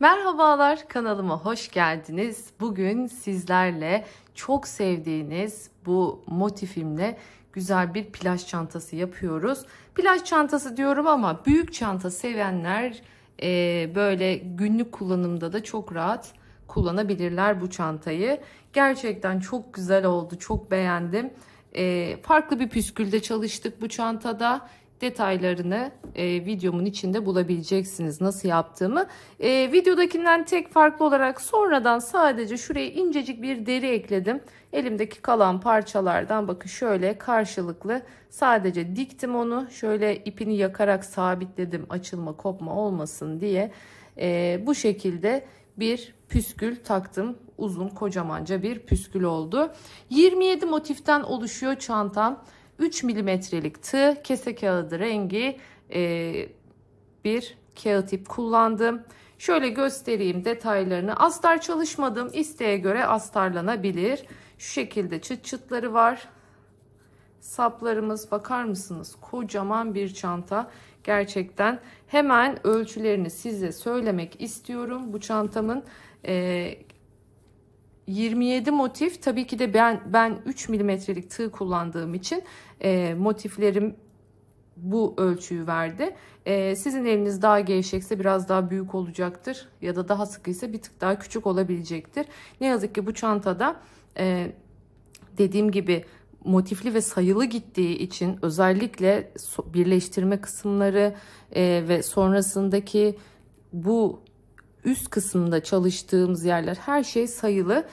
Merhabalar, kanalıma hoş geldiniz. Bugün sizlerle çok sevdiğiniz bu motifimle güzel bir plaj çantası yapıyoruz. Plaj çantası diyorum ama büyük çanta sevenler böyle günlük kullanımda da çok rahat kullanabilirler bu çantayı. Gerçekten çok güzel oldu, çok beğendim. Farklı bir püskülde çalıştık bu çantada. Detaylarını videomun içinde bulabileceksiniz nasıl yaptığımı. Videodakinden tek farklı olarak sonradan sadece şuraya incecik bir deri ekledim. Elimdeki kalan parçalardan bakın şöyle karşılıklı sadece diktim onu. Şöyle ipini yakarak sabitledim açılma kopma olmasın diye. Bu şekilde bir püskül taktım. Uzun kocamanca bir püskül oldu. 27 motiften oluşuyor çantam. 3 milimetrelik tığ, kese kağıdı rengi bir kağıt ip kullandım. Şöyle göstereyim detaylarını. Astar çalışmadım. İsteğe göre astarlanabilir. Şu şekilde çıt çıtları var. Saplarımız bakar mısınız? Kocaman bir çanta. Gerçekten hemen ölçülerini size söylemek istiyorum. Bu çantamın 27 motif, tabii ki de ben 3 milimetrelik tığ kullandığım için motiflerim bu ölçüyü verdi. Sizin eliniz daha gevşekse biraz daha büyük olacaktır ya da daha sıkıysa bir tık daha küçük olabilecektir. Ne yazık ki bu çantada dediğim gibi motifli ve sayılı gittiği için özellikle birleştirme kısımları ve sonrasındaki bu üst kısımda çalıştığımız yerler her şey sayılı.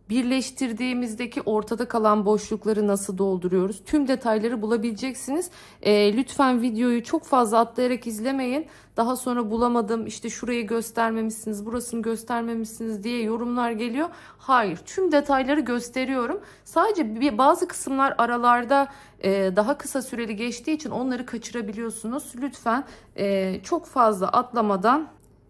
Birleştirdiğimizdeki ortada kalan boşlukları nasıl dolduruyoruz? Tüm detayları bulabileceksiniz. Lütfen videoyu çok fazla atlayarak izlemeyin. Daha sonra bulamadım, işte şurayı göstermemişsiniz, burasını göstermemişsiniz diye yorumlar geliyor. Hayır, tüm detayları gösteriyorum. Sadece bazı kısımlar aralarda daha kısa süreli geçtiği için onları kaçırabiliyorsunuz. Lütfen çok fazla atlamadan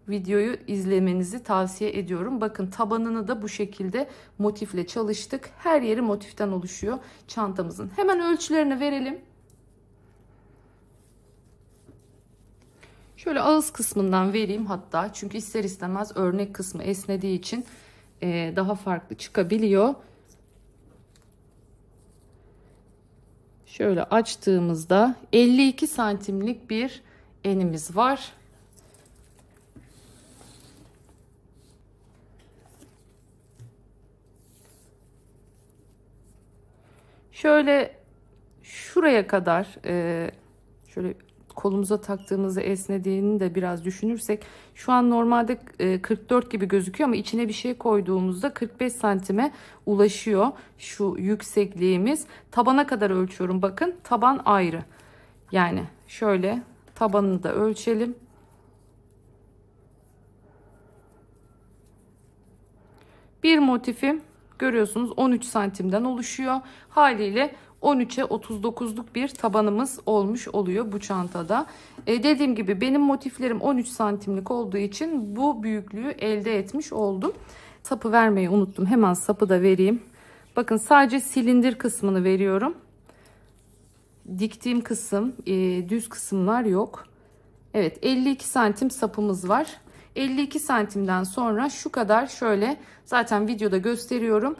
videoyu izlemenizi tavsiye ediyorum. Bakın tabanını da bu şekilde motifle çalıştık. Her yeri motiften oluşuyor çantamızın. Hemen ölçülerini verelim. Şöyle ağız kısmından vereyim hatta. Çünkü ister istemez örnek kısmı esnediği için daha farklı çıkabiliyor. Şöyle açtığımızda 52 santimlik bir enimiz var. Şöyle şuraya kadar şöyle kolumuza taktığımızda esnediğini de biraz düşünürsek şu an normalde 44 gibi gözüküyor ama içine bir şey koyduğumuzda 45 santime ulaşıyor şu yüksekliğimiz. Tabana kadar ölçüyorum, bakın taban ayrı. Yani şöyle tabanını da ölçelim. Bir motifim görüyorsunuz 13 santimden oluşuyor. Haliyle 13'e 39'luk bir tabanımız olmuş oluyor bu çantada. Dediğim gibi benim motiflerim 13 santimlik olduğu için bu büyüklüğü elde etmiş oldum. Sapı vermeyi unuttum. Hemen sapı da vereyim. Bakın sadece silindir kısmını veriyorum. Diktiğim kısım, düz kısımlar yok. Evet, 52 santim sapımız var. 52 santimden sonra şu kadar şöyle zaten videoda gösteriyorum.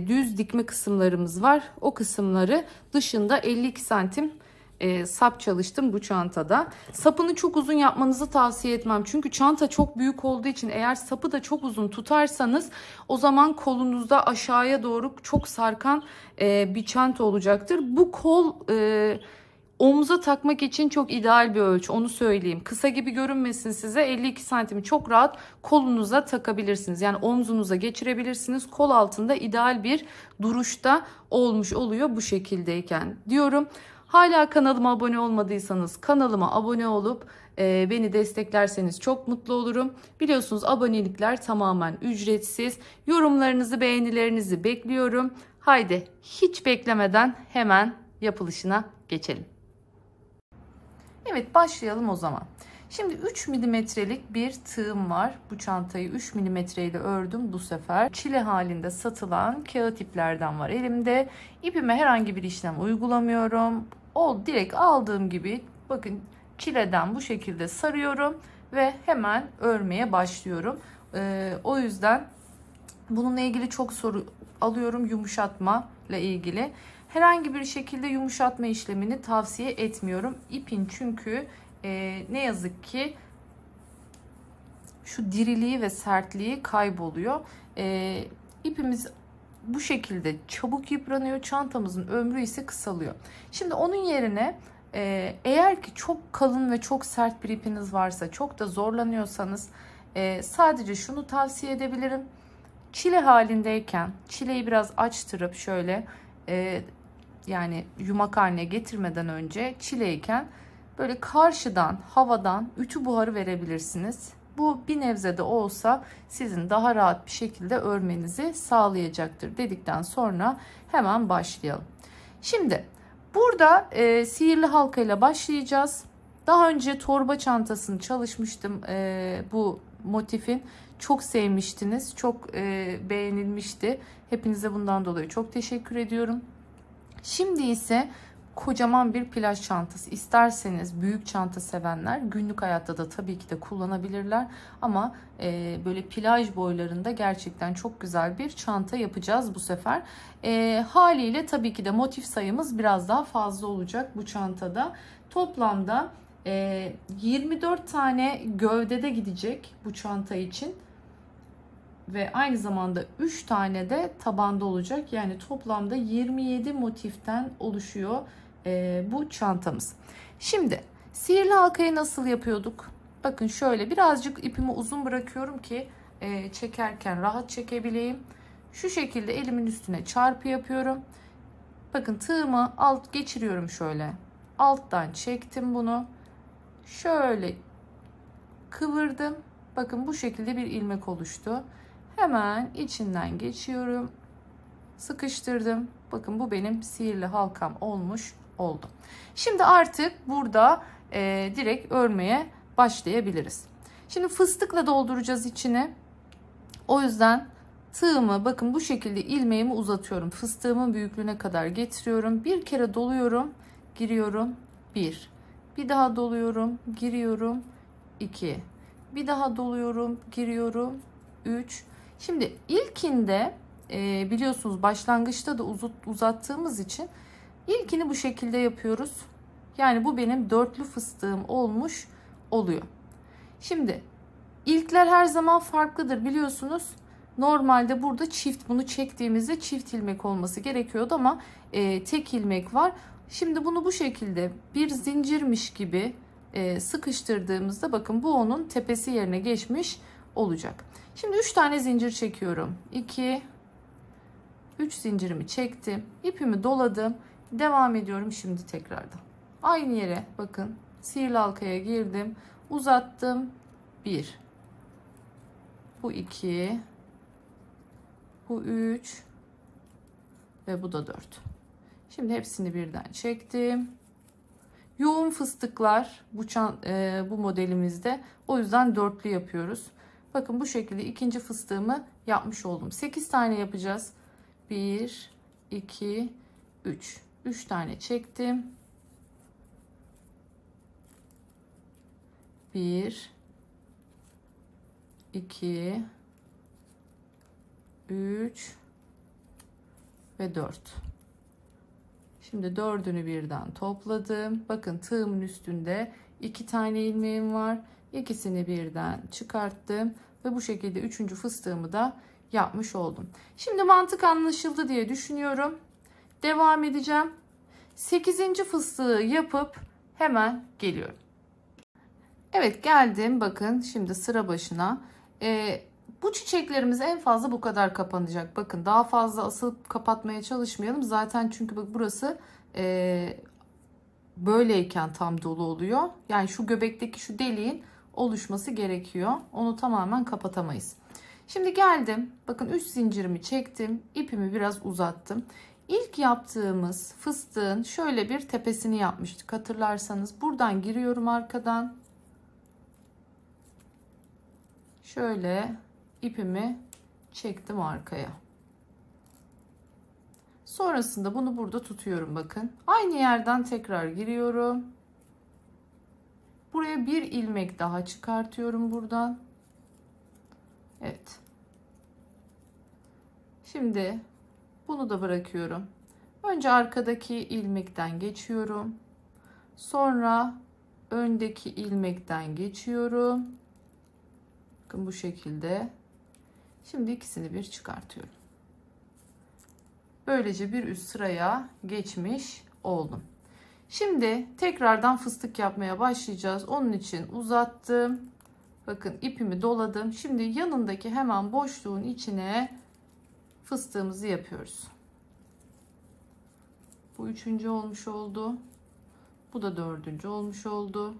Düz dikme kısımlarımız var. O kısımları dışında 52 santim sap çalıştım bu çantada. Sapını çok uzun yapmanızı tavsiye etmem. Çünkü çanta çok büyük olduğu için eğer sapı da çok uzun tutarsanız o zaman kolunuzda aşağıya doğru çok sarkan bir çanta olacaktır. Bu kol omuza takmak için çok ideal bir ölçü, onu söyleyeyim. Kısa gibi görünmesin size, 52 santimi çok rahat kolunuza takabilirsiniz. Yani omzunuza geçirebilirsiniz. Kol altında ideal bir duruşta olmuş oluyor bu şekildeyken diyorum. Hala kanalıma abone olmadıysanız kanalıma abone olup beni desteklerseniz çok mutlu olurum. Biliyorsunuz abonelikler tamamen ücretsiz. Yorumlarınızı, beğenilerinizi bekliyorum. Haydi hiç beklemeden hemen yapılışına geçelim. Evet, başlayalım o zaman. Şimdi 3 milimetrelik bir tığım var. Bu çantayı 3 milimetre ile ördüm bu sefer. Çile halinde satılan kağıt iplerden var elimde. İpime herhangi bir işlem uygulamıyorum. Direkt aldığım gibi bakın çileden bu şekilde sarıyorum ve hemen örmeye başlıyorum. O yüzden bununla ilgili çok soru alıyorum, yumuşatma ile ilgili. Herhangi bir şekilde yumuşatma işlemini tavsiye etmiyorum. İpin çünkü ne yazık ki şu diriliği ve sertliği kayboluyor. İpimiz bu şekilde çabuk yıpranıyor. Çantamızın ömrü ise kısalıyor. Şimdi onun yerine eğer ki çok kalın ve çok sert bir ipiniz varsa, çok da zorlanıyorsanız sadece şunu tavsiye edebilirim. Çile halindeyken çileyi biraz açtırıp şöyle yani yumak haline getirmeden önce çileyken böyle karşıdan, havadan ütü buharı verebilirsiniz. Bu bir nebze de olsa sizin daha rahat bir şekilde örmenizi sağlayacaktır dedikten sonra hemen başlayalım. Şimdi burada sihirli halka ile başlayacağız. Daha önce torba çantasını çalışmıştım bu motifin. Çok sevmiştiniz, çok beğenilmişti. Hepinize bundan dolayı çok teşekkür ediyorum. Şimdi ise kocaman bir plaj çantası. İsterseniz büyük çanta sevenler günlük hayatta da tabii ki de kullanabilirler. Ama böyle plaj boylarında gerçekten çok güzel bir çanta yapacağız bu sefer. Haliyle tabii ki de motif sayımız biraz daha fazla olacak bu çantada. Toplamda 24 tane gövdede gidecek bu çanta için. Ve aynı zamanda 3 tane de tabanda olacak. Yani toplamda 27 motiften oluşuyor bu çantamız. Şimdi sihirli halkayı nasıl yapıyorduk? Bakın şöyle birazcık ipimi uzun bırakıyorum ki çekerken rahat çekebileyim. Şu şekilde elimin üstüne çarpı yapıyorum. Bakın tığımı alt geçiriyorum şöyle. Alttan çektim bunu. Şöyle kıvırdım. Bakın bu şekilde bir ilmek oluştu. Hemen içinden geçiyorum. Sıkıştırdım. Bakın bu benim sihirli halkam olmuş oldu. Şimdi artık burada direkt örmeye başlayabiliriz. Şimdi fıstıkla dolduracağız içine. O yüzden tığımı bakın bu şekilde ilmeğimi uzatıyorum. Fıstığımın büyüklüğüne kadar getiriyorum. Bir kere doluyorum. Giriyorum. 1. Bir daha doluyorum. Giriyorum. 2. Bir daha doluyorum. Giriyorum. 3. Şimdi ilkinde biliyorsunuz başlangıçta da uzattığımız için ilkini bu şekilde yapıyoruz. Yani bu benim dörtlü fıstığım olmuş oluyor. Şimdi ilkler her zaman farklıdır biliyorsunuz. Normalde burada bunu çektiğimizde çift ilmek olması gerekiyordu ama tek ilmek var. Şimdi bunu bu şekilde bir zincirmiş gibi sıkıştırdığımızda bakın bu onun tepesi yerine geçmiş olacak. Şimdi 3 tane zincir çekiyorum. 2 3 zincirimi çektim. İpimi doladım. Devam ediyorum şimdi tekrardan. Aynı yere bakın. Sihirli halkaya girdim. Uzattım. 1. Bu 2. Bu 3. Ve bu da 4. Şimdi hepsini birden çektim. Yoğun fıstıklar bu modelimizde. O yüzden dörtlü yapıyoruz. Bakın bu şekilde ikinci fıstığımı yapmış oldum. 8 tane yapacağız. 1, 2, 3. 3 tane çektim. 1, 2, 3 ve 4. Şimdi dördünü birden topladım. Bakın tığımın üstünde 2 tane ilmeğim var. İkisini birden çıkarttım ve bu şekilde üçüncü fıstığımı da yapmış oldum. Şimdi mantık anlaşıldı diye düşünüyorum. Devam edeceğim. 8. fıstığı yapıp hemen geliyorum. Evet geldim. Bakın şimdi sıra başına. Bu çiçeklerimiz en fazla bu kadar kapanacak. Bakın daha fazla asılıp kapatmaya çalışmayalım. Zaten çünkü bak burası böyleyken tam dolu oluyor. Yani şu göbekteki şu deliğin oluşması gerekiyor. Onu tamamen kapatamayız. Şimdi geldim. Bakın 3 zincirimi çektim. İpimi biraz uzattım. İlk yaptığımız fıstığın şöyle bir tepesini yapmıştık. Hatırlarsanız buradan giriyorum arkadan. Şöyle ipimi çektim arkaya. Sonrasında bunu burada tutuyorum bakın. Aynı yerden tekrar giriyorum. Buraya bir ilmek daha çıkartıyorum buradan. Evet. Şimdi bunu da bırakıyorum. Önce arkadaki ilmekten geçiyorum. Sonra öndeki ilmekten geçiyorum. Bakın bu şekilde. Şimdi ikisini bir çıkartıyorum. Böylece bir üst sıraya geçmiş oldum. Şimdi tekrardan fıstık yapmaya başlayacağız. Onun için uzattım. Bakın ipimi doladım. Şimdi yanındaki hemen boşluğun içine fıstığımızı yapıyoruz. Bu üçüncü olmuş oldu. Bu da dördüncü olmuş oldu.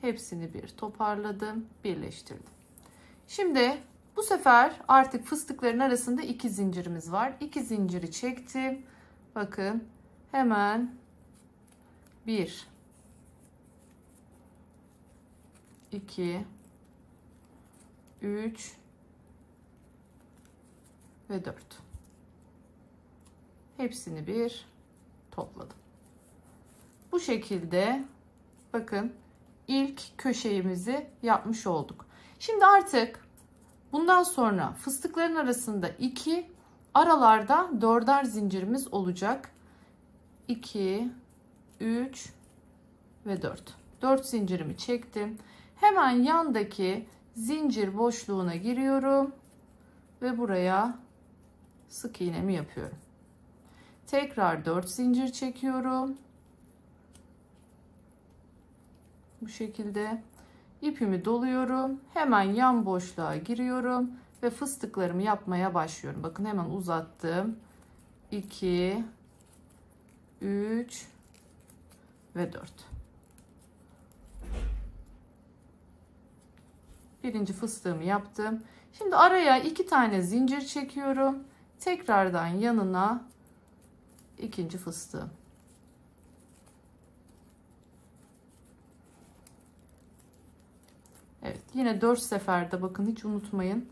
Hepsini bir toparladım, birleştirdim. Şimdi bu sefer artık fıstıkların arasında 2 zincirimiz var. 2 zinciri çektim. Bakın hemen 1 2 3 ve 4. Hepsini bir topladım. Bu şekilde bakın ilk köşemizi yapmış olduk. Şimdi artık bundan sonra fıstıkların arasında 2, aralarda 4'er zincirimiz olacak. 2 3 ve 4. 4 zincirimi çektim. Hemen yandaki zincir boşluğuna giriyorum ve buraya sık iğnemi yapıyorum. Tekrar 4 zincir çekiyorum. Bu şekilde ipimi doluyorum. Hemen yan boşluğa giriyorum ve fıstıklarımı yapmaya başlıyorum. Bakın hemen uzattım. 2 3 ve 4. Birinci fıstığımı yaptım. Şimdi araya 2 tane zincir çekiyorum. Tekrardan yanına ikinci fıstığım. Evet, yine 4 seferde bakın hiç unutmayın.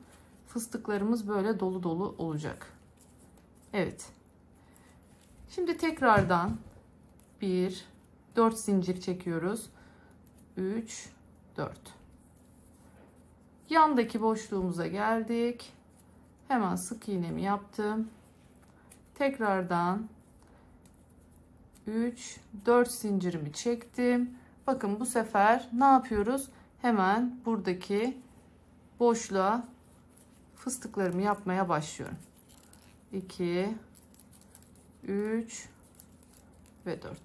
Fıstıklarımız böyle dolu dolu olacak. Evet. Şimdi tekrardan 4 zincir çekiyoruz. 3 4. Yandaki boşluğumuza geldik. Hemen sık iğnemi yaptım. Tekrardan 3 4 zincirimi çektim. Bakın bu sefer ne yapıyoruz? Hemen buradaki boşluğa fıstıklarımı yapmaya başlıyorum. 2 3 ve 4.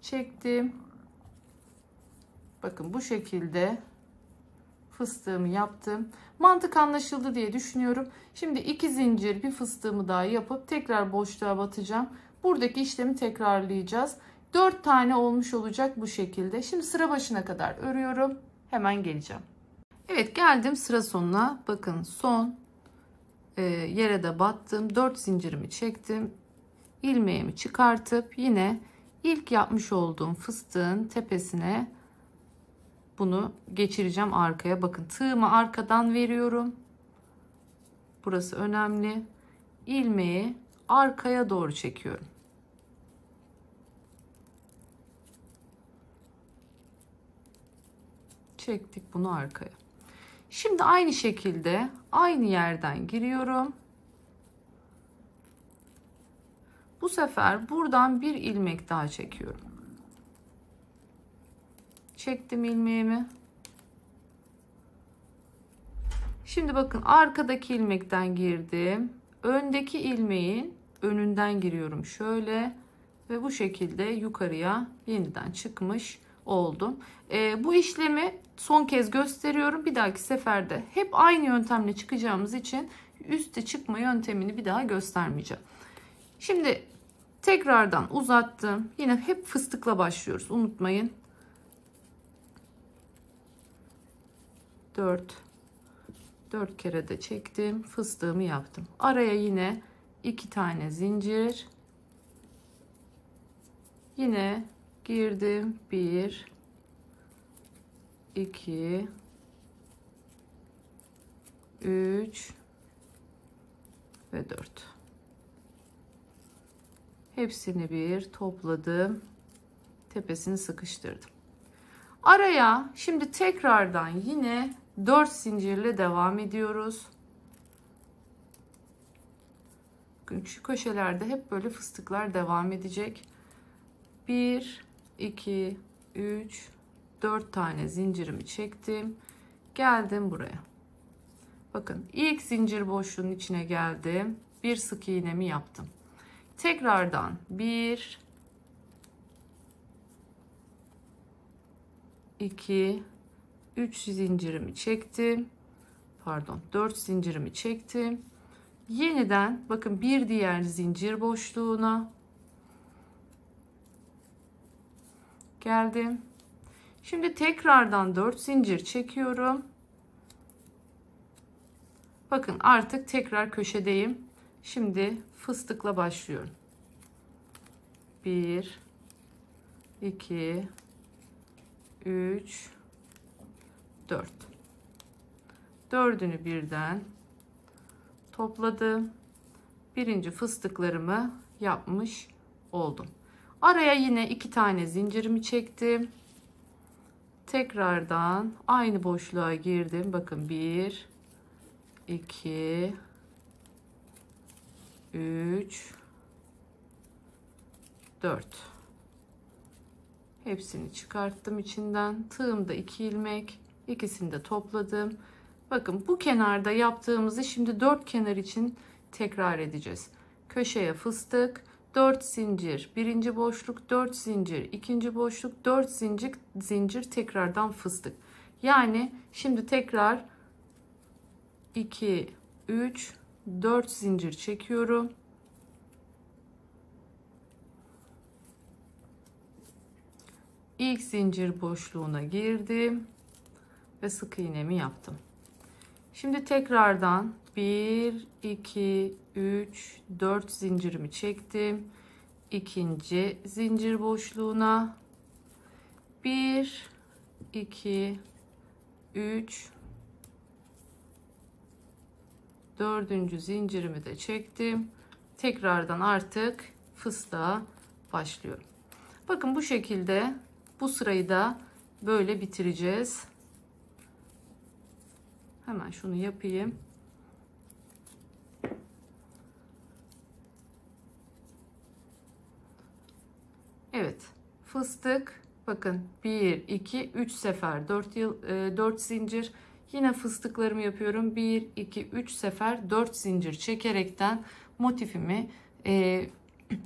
Çektim. Bakın bu şekilde fıstığımı yaptım. Mantık anlaşıldı diye düşünüyorum. Şimdi 2 zincir bir fıstığımı daha yapıp tekrar boşluğa batacağım. Buradaki işlemi tekrarlayacağız. 4 tane olmuş olacak bu şekilde. Şimdi sıra başına kadar örüyorum. Hemen geleceğim. Evet, geldim sıra sonuna. Bakın son yere de battım. 4 zincirimi çektim. İlmeğimi çıkartıp yine ilk yapmış olduğum fıstığın tepesine bunu geçireceğim arkaya. Bakın tığımı arkadan veriyorum. Burası önemli. İlmeği arkaya doğru çekiyorum. Çektik bunu arkaya. Şimdi aynı şekilde aynı yerden giriyorum. Bu sefer buradan bir ilmek daha çekiyorum. Çektim ilmeğimi. Şimdi bakın arkadaki ilmekten girdim. Öndeki ilmeğin önünden giriyorum şöyle ve bu şekilde yukarıya yeniden çıkmış oldum. Bu işlemi son kez gösteriyorum. Bir dahaki seferde hep aynı yöntemle çıkacağımız için üste çıkma yöntemini bir daha göstermeyeceğim. Şimdi tekrardan uzattım. Yine hep fıstıkla başlıyoruz. Unutmayın. 4 kere de çektim. Fıstığımı yaptım. Araya yine 2 tane zincir. Yine girdim. 1 2 3 ve 4. Hepsini bir topladım. Tepesini sıkıştırdım. Araya şimdi tekrardan yine 4 zincirle devam ediyoruz. Şu köşelerde hep böyle fıstıklar devam edecek. 1 2 3 4 tane zincirimi çektim. Geldim buraya. Bakın ilk zincir boşluğunun içine geldim. Bir sık iğnemi yaptım. Tekrardan 1 2 3 zincirimi çektim. Pardon, 4 zincirimi çektim. Yeniden bakın bir diğer zincir boşluğuna geldim. Şimdi tekrardan 4 zincir çekiyorum. Bakın artık tekrar köşedeyim. Şimdi fıstıkla başlıyorum. 1 2 3 4. Dördünü birden topladım. Birinci fıstıklarımı yapmış oldum. Araya yine 2 tane zincirimi çektim. Tekrardan aynı boşluğa girdim. Bakın 1 2 3 4. Hepsini çıkarttım içinden. Tığımda 2 ilmek, ikisini de topladım. Bakın bu kenarda yaptığımızı şimdi 4 kenar için tekrar edeceğiz. Köşeye fıstık, 4 zincir, birinci boşluk, 4 zincir, ikinci boşluk, 4 zincir tekrardan fıstık. Yani şimdi tekrar 2 3 4 zincir çekiyorum. İlk zincir boşluğuna girdim ve sık iğnemi yaptım. Şimdi tekrardan 1 2 3 4 zincirimi çektim. İkinci zincir boşluğuna 1 2 3 dördüncü zincirimi de çektim. Tekrardan artık fıstığa başlıyorum. Bakın bu şekilde bu sırayı da böyle bitireceğiz. Hemen şunu yapayım. Evet. Fıstık. Bakın 1 2 3 sefer 4 zincir. Yine fıstıklarımı yapıyorum. 1 2 3 sefer 4 zincir çekerekten motifimi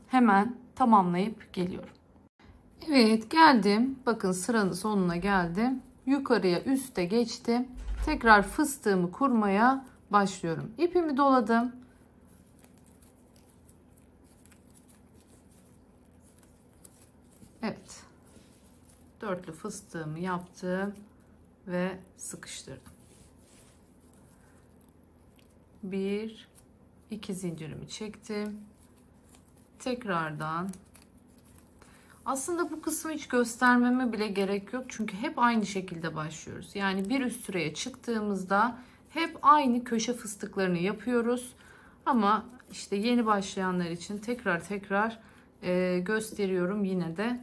hemen tamamlayıp geliyorum. Evet, geldim. Bakın sıranın sonuna geldim. Yukarıya üste geçtim. Tekrar fıstığımı kurmaya başlıyorum. İpimi doladım. Evet. Dörtlü fıstığımı yaptım ve sıkıştırdım. 1 2 zincirimi çektim. Tekrardan aslında bu kısmı hiç göstermeme bile gerek yok. Çünkü hep aynı şekilde başlıyoruz. Yani bir üst sıraya çıktığımızda hep aynı köşe fıstıklarını yapıyoruz. Ama işte yeni başlayanlar için tekrar gösteriyorum yine de.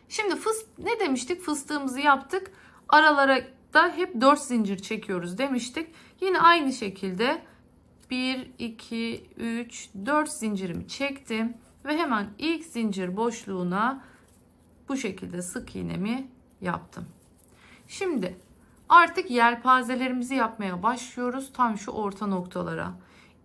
Şimdi ne demiştik? Fıstığımızı yaptık. Aralara da hep 4 zincir çekiyoruz demiştik. Yine aynı şekilde 1, 2, 3, 4 zincirimi çektim. Ve hemen ilk zincir boşluğuna bu şekilde sık iğnemi yaptım. Şimdi artık yelpazelerimizi yapmaya başlıyoruz. Tam şu orta noktalara.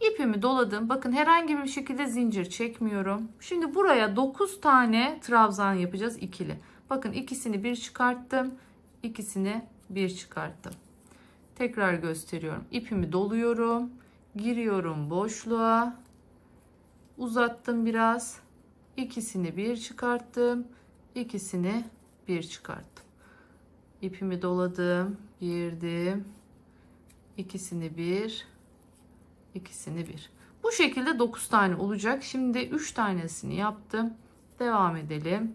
İpimi doladım. Bakın herhangi bir şekilde zincir çekmiyorum. Şimdi buraya 9 tane trabzan yapacağız ikili. Bakın ikisini bir çıkarttım. İkisini bir çıkarttım. Tekrar gösteriyorum. İpimi doluyorum. Giriyorum boşluğa. Uzattım biraz. İkisini bir çıkarttım. İkisini bir çıkarttım. İpimi doladım. Girdim. İkisini bir. İkisini bir. Bu şekilde 9 tane olacak. Şimdi 3 tanesini yaptım. Devam edelim.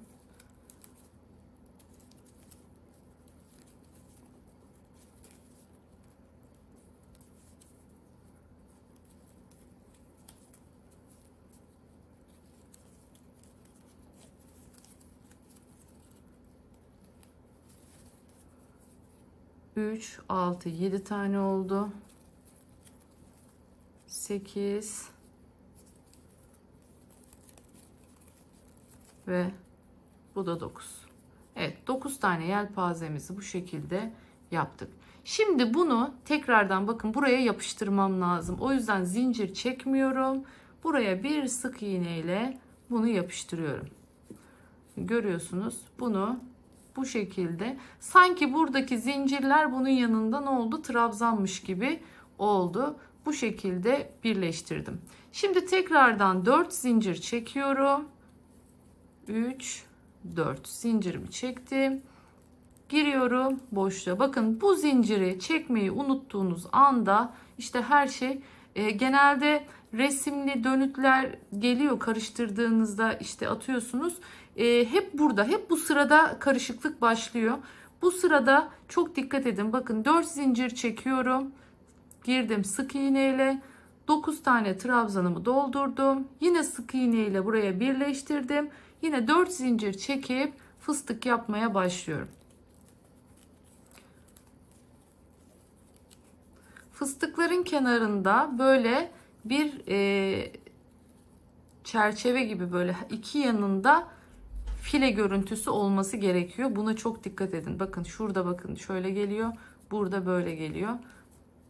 3, 6, 7 tane oldu. 8 ve bu da 9. Evet, 9 tane yelpazemizi bu şekilde yaptık. Şimdi bunu tekrardan bakın buraya yapıştırmam lazım. O yüzden zincir çekmiyorum. Buraya bir sık iğne ile bunu yapıştırıyorum. Görüyorsunuz bunu bu şekilde. Sanki buradaki zincirler bunun yanında ne oldu? Trabzanmış gibi oldu. Bu şekilde birleştirdim. Şimdi tekrardan 4 zincir çekiyorum. 3, 4 zincirimi çektim. Giriyorum boşluğa. Bakın bu zinciri çekmeyi unuttuğunuz anda işte her şey genelde resimli dönütler geliyor, karıştırdığınızda işte atıyorsunuz. Hep burada, hep bu sırada karışıklık başlıyor. Bu sırada çok dikkat edin. Bakın 4 zincir çekiyorum. Girdim sık iğneyle. 9 tane trabzanımı doldurdum. Yine sık iğneyle buraya birleştirdim. Yine 4 zincir çekip fıstık yapmaya başlıyorum. Fıstıkların kenarında böyle bir çerçeve gibi böyle iki yanında file görüntüsü olması gerekiyor. Buna çok dikkat edin. Bakın şurada bakın şöyle geliyor. Burada böyle geliyor.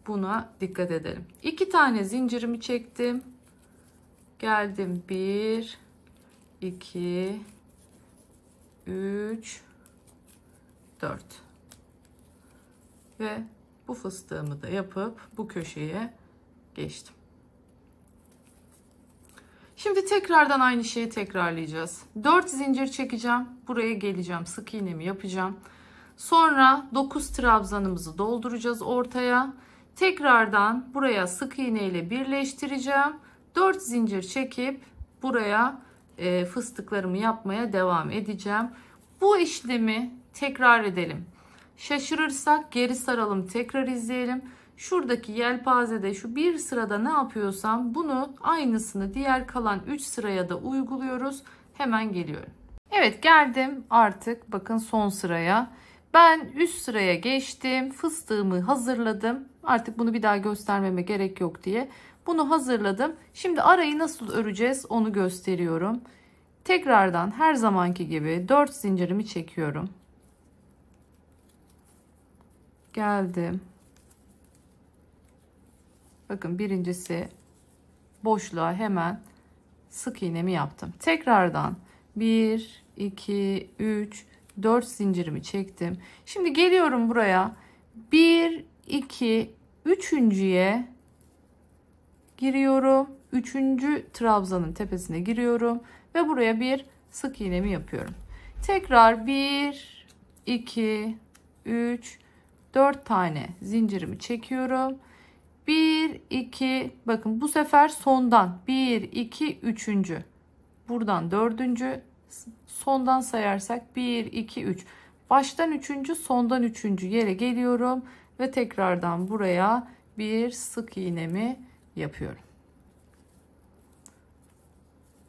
Buna dikkat edelim. 2 tane zincirimi çektim. Geldim 1, 2, 3, 4 ve bu fıstığımı da yapıp bu köşeye geçtim. Şimdi tekrardan aynı şeyi tekrarlayacağız. 4 zincir çekeceğim. Buraya geleceğim. Sık iğnemi yapacağım. Sonra 9 trabzanımızı dolduracağız ortaya. Tekrardan buraya sık iğne ile birleştireceğim. 4 zincir çekip buraya fıstıklarımı yapmaya devam edeceğim. Bu işlemi tekrar edelim. Şaşırırsak geri saralım, tekrar izleyelim. Şuradaki yelpazede şu bir sırada ne yapıyorsam bunu aynısını diğer kalan 3 sıraya da uyguluyoruz. Hemen geliyorum. Evet, geldim artık bakın son sıraya. Ben üst sıraya geçtim. Fıstığımı hazırladım. Artık bunu bir daha göstermeme gerek yok diye. Bunu hazırladım. Şimdi arayı nasıl öreceğiz onu gösteriyorum. Tekrardan her zamanki gibi 4 zincirimi çekiyorum. Geldim. Bakın birincisi boşluğa hemen sık iğnemi yaptım. Tekrardan 1, 2, 3, 4 zincirimi çektim. Şimdi geliyorum buraya. 1, 2, 3.'ye giriyorum. 3. trabzanın tepesine giriyorum. Ve buraya bir sık iğnemi yapıyorum. Tekrar 1, 2, 3, 4 tane zincirimi çekiyorum. 1, 2, bakın bu sefer sondan 1, 2, 3. Buradan 4. Sondan sayarsak 1, 2, 3. Baştan 3. sondan 3. yere geliyorum. Ve tekrardan buraya bir sık iğnemi yapıyorum.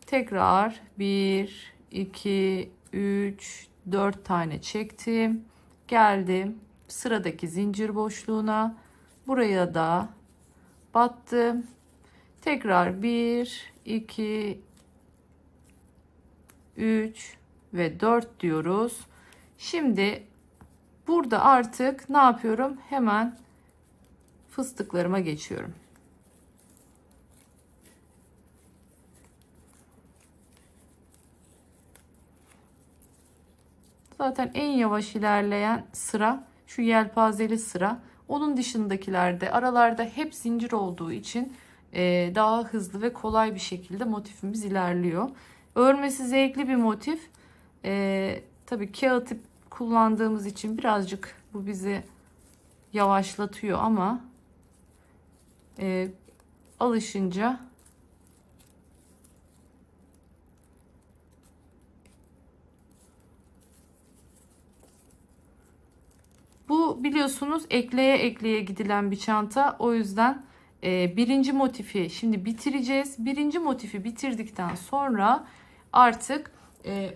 Tekrar 1, 2, 3, 4 tane çektim. Geldim sıradaki zincir boşluğuna. Buraya da battım. Tekrar 1, 2, 3 ve 4 diyoruz. Şimdi burada artık ne yapıyorum? Hemen fıstıklarıma geçiyorum. Zaten en yavaş ilerleyen sıra şu yelpazeli sıra. Onun dışındakilerde aralarda hep zincir olduğu için daha hızlı ve kolay bir şekilde motifimiz ilerliyor. Örmesi zevkli bir motif. Tabii kağıt ip kullandığımız için birazcık bu bizi yavaşlatıyor ama alışınca bu biliyorsunuz ekleye ekleye gidilen bir çanta. O yüzden birinci motifi şimdi bitireceğiz. Birinci motifi bitirdikten sonra artık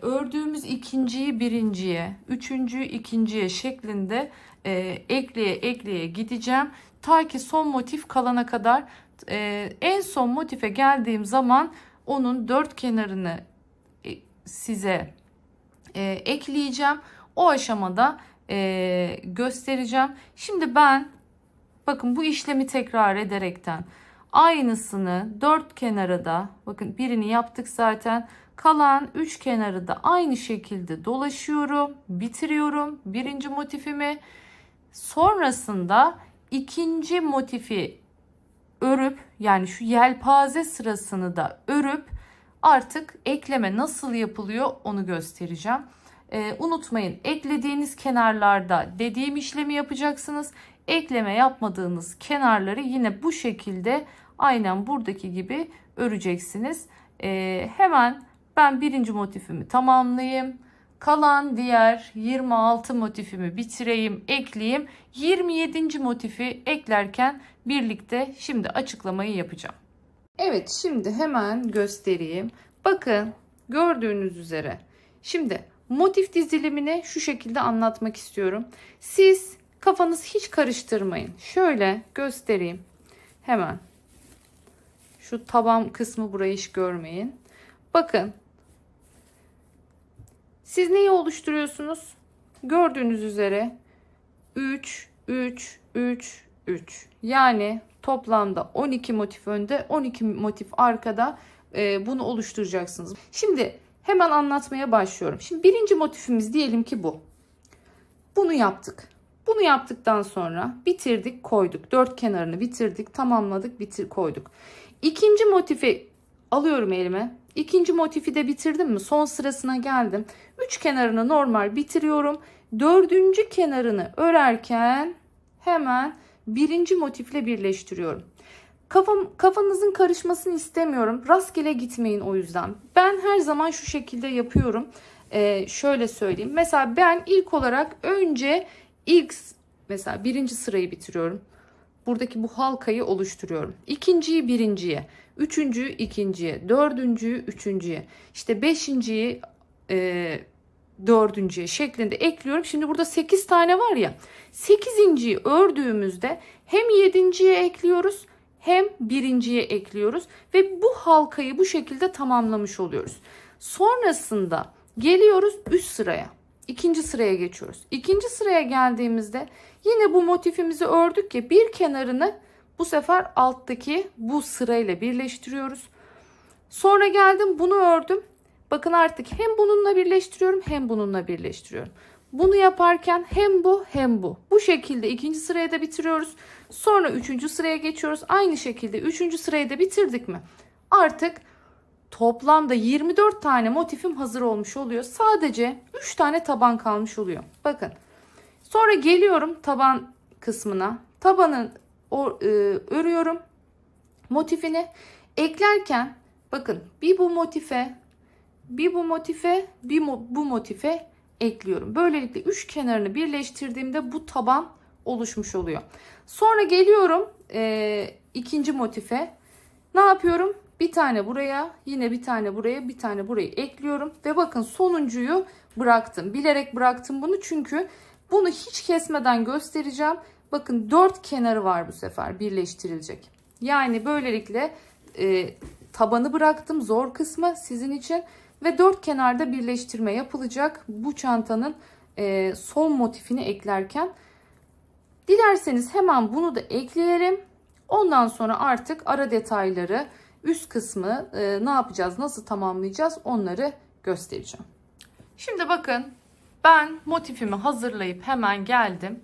ördüğümüz ikinciyi birinciye, üçüncüyü ikinciye şeklinde ekleye ekleye gideceğim. Ta ki son motif kalana kadar. En son motife geldiğim zaman onun dört kenarını size ekleyeceğim. O aşamada göstereceğim. Şimdi ben bakın bu işlemi tekrar ederekten aynısını dört kenara da, bakın birini yaptık zaten, kalan üç kenarı da aynı şekilde dolaşıyorum, bitiriyorum birinci motifimi. Sonrasında ikinci motifi örüp, yani şu yelpaze sırasını da örüp artık ekleme nasıl yapılıyor onu göstereceğim. Unutmayın, eklediğiniz kenarlarda dediğim işlemi yapacaksınız. Ekleme yapmadığınız kenarları yine bu şekilde aynen buradaki gibi öreceksiniz. Hemen ben birinci motifimi tamamlayayım. Kalan diğer 26 motifimi bitireyim, ekleyeyim. 27. motifi eklerken birlikte şimdi açıklamayı yapacağım. Evet, şimdi hemen göstereyim. Bakın gördüğünüz üzere. Şimdi motif dizilimini şu şekilde anlatmak istiyorum. Siz kafanızı hiç karıştırmayın. Şöyle göstereyim. Hemen. Şu taban kısmı, burayı hiç görmeyin. Bakın. Siz neyi oluşturuyorsunuz? Gördüğünüz üzere 3, 3, 3, 3. Yani toplamda 12 motif önde, 12 motif arkada bunu oluşturacaksınız. Şimdi hemen anlatmaya başlıyorum. Şimdi birinci motifimiz diyelim ki bu. Bunu yaptık. Bunu yaptıktan sonra bitirdik, koyduk. Dört kenarını bitirdik, tamamladık, koyduk. İkinci motifi alıyorum elime. İkinci motifi de bitirdim mi? Son sırasına geldim. Üç kenarını normal bitiriyorum. Dördüncü kenarını örerken hemen birinci motifle birleştiriyorum. Kafanızın karışmasını istemiyorum. Rastgele gitmeyin o yüzden. Ben her zaman şu şekilde yapıyorum. Şöyle söyleyeyim. Mesela ben ilk olarak önce mesela birinci sırayı bitiriyorum. Buradaki bu halkayı oluşturuyorum. İkinciyi birinciye, üçüncüyü ikinciye, dördüncüyü üçüncüye, işte beşinciyi dördüncüye şeklinde ekliyorum. Şimdi burada 8 tane var ya. 8.'yi ördüğümüzde hem 7.'ye ekliyoruz hem birinciye ekliyoruz ve bu halkayı bu şekilde tamamlamış oluyoruz. Sonrasında geliyoruz üst sıraya. İkinci sıraya geçiyoruz. İkinci sıraya geldiğimizde yine bu motifimizi ördük ya, bir kenarını bu sefer alttaki bu sırayla birleştiriyoruz. Sonra geldim bunu ördüm. Bakın artık hem bununla birleştiriyorum hem bununla birleştiriyorum. Bunu yaparken hem bu hem bu. Bu şekilde ikinci sıraya da bitiriyoruz. Sonra üçüncü sıraya geçiyoruz. Aynı şekilde üçüncü sırayı da bitirdik mi? Artık toplamda 24 tane motifim hazır olmuş oluyor. Sadece 3 tane taban kalmış oluyor. Bakın. Sonra geliyorum taban kısmına. Tabanı örüyorum. Motifini eklerken bakın bir bu motife, bir bu motife, bu motife ekliyorum. Böylelikle 3 kenarını birleştirdiğimde bu taban oluşmuş oluyor. Sonra geliyorum ikinci motife. Ne yapıyorum? Bir tane buraya, yine bir tane buraya, bir tane buraya ekliyorum. Ve bakın sonuncuyu bıraktım. Bilerek bıraktım bunu çünkü bunu hiç kesmeden göstereceğim. Bakın 4 kenarı var bu sefer birleştirilecek. Yani böylelikle tabanı bıraktım, zor kısmı sizin için. Ve 4 kenarda birleştirme yapılacak bu çantanın son motifini eklerken. Dilerseniz hemen bunu da ekleyelim. Ondan sonra artık ara detayları, üst kısmı ne yapacağız, nasıl tamamlayacağız onları göstereceğim. Şimdi bakın ben motifimi hazırlayıp hemen geldim.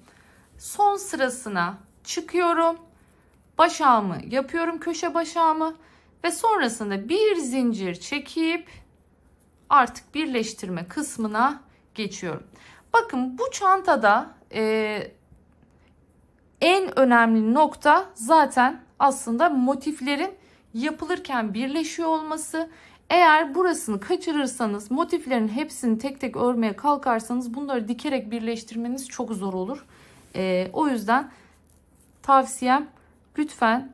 Son sırasına çıkıyorum. Başağımı yapıyorum, köşe başağımı ve sonrasında bir zincir çekip artık birleştirme kısmına geçiyorum. Bakın bu çantada en önemli nokta zaten aslında motiflerin yapılırken birleşiyor olması. Eğer burasını kaçırırsanız, motiflerin hepsini tek tek örmeye kalkarsanız bunları dikerek birleştirmeniz çok zor olur. O yüzden tavsiyem lütfen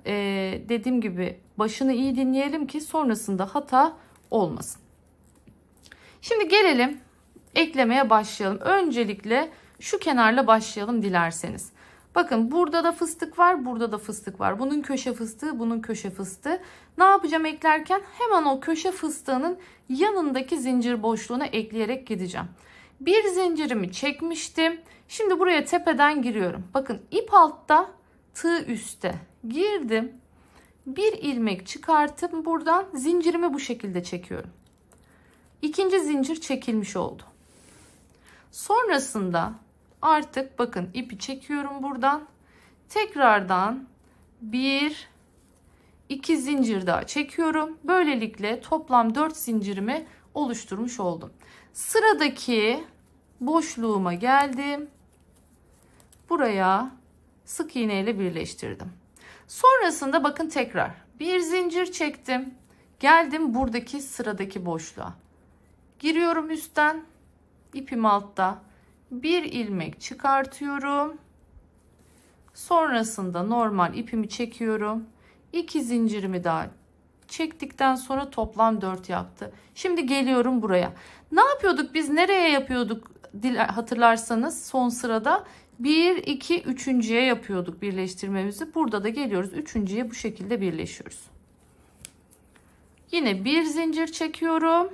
dediğim gibi başını iyi dinleyelim ki sonrasında hata olmasın. Şimdi gelelim eklemeye başlayalım. Öncelikle şu kenarla başlayalım dilerseniz. Bakın burada da fıstık var, burada da fıstık var. Bunun köşe fıstığı, bunun köşe fıstığı. Ne yapacağım eklerken? Hemen o köşe fıstığının yanındaki zincir boşluğuna ekleyerek gideceğim. Bir zincirimi çekmiştim. Şimdi buraya tepeden giriyorum. Bakın ip altta, tığ üstte. Girdim. Bir ilmek çıkartıp buradan zincirimi bu şekilde çekiyorum. İkinci zincir çekilmiş oldu. Sonrasında artık bakın ipi çekiyorum buradan. Tekrardan bir, iki zincir daha çekiyorum. Böylelikle toplam 4 zincirimi oluşturmuş oldum. Sıradaki boşluğuma geldim. Buraya sık iğne ile birleştirdim. Sonrasında bakın tekrar bir zincir çektim. Geldim buradaki sıradaki boşluğa. Giriyorum üstten. İpim altta. Bir ilmek çıkartıyorum. Sonrasında normal ipimi çekiyorum. 2 zincirimi daha çektikten sonra toplam 4 yaptı. Şimdi geliyorum buraya. Ne yapıyorduk biz? Nereye yapıyorduk? Hatırlarsanız son sırada 1, 2, 3.'ye yapıyorduk birleştirmemizi. Burada da geliyoruz. 3.'ye bu şekilde birleşiyoruz. Yine bir zincir çekiyorum.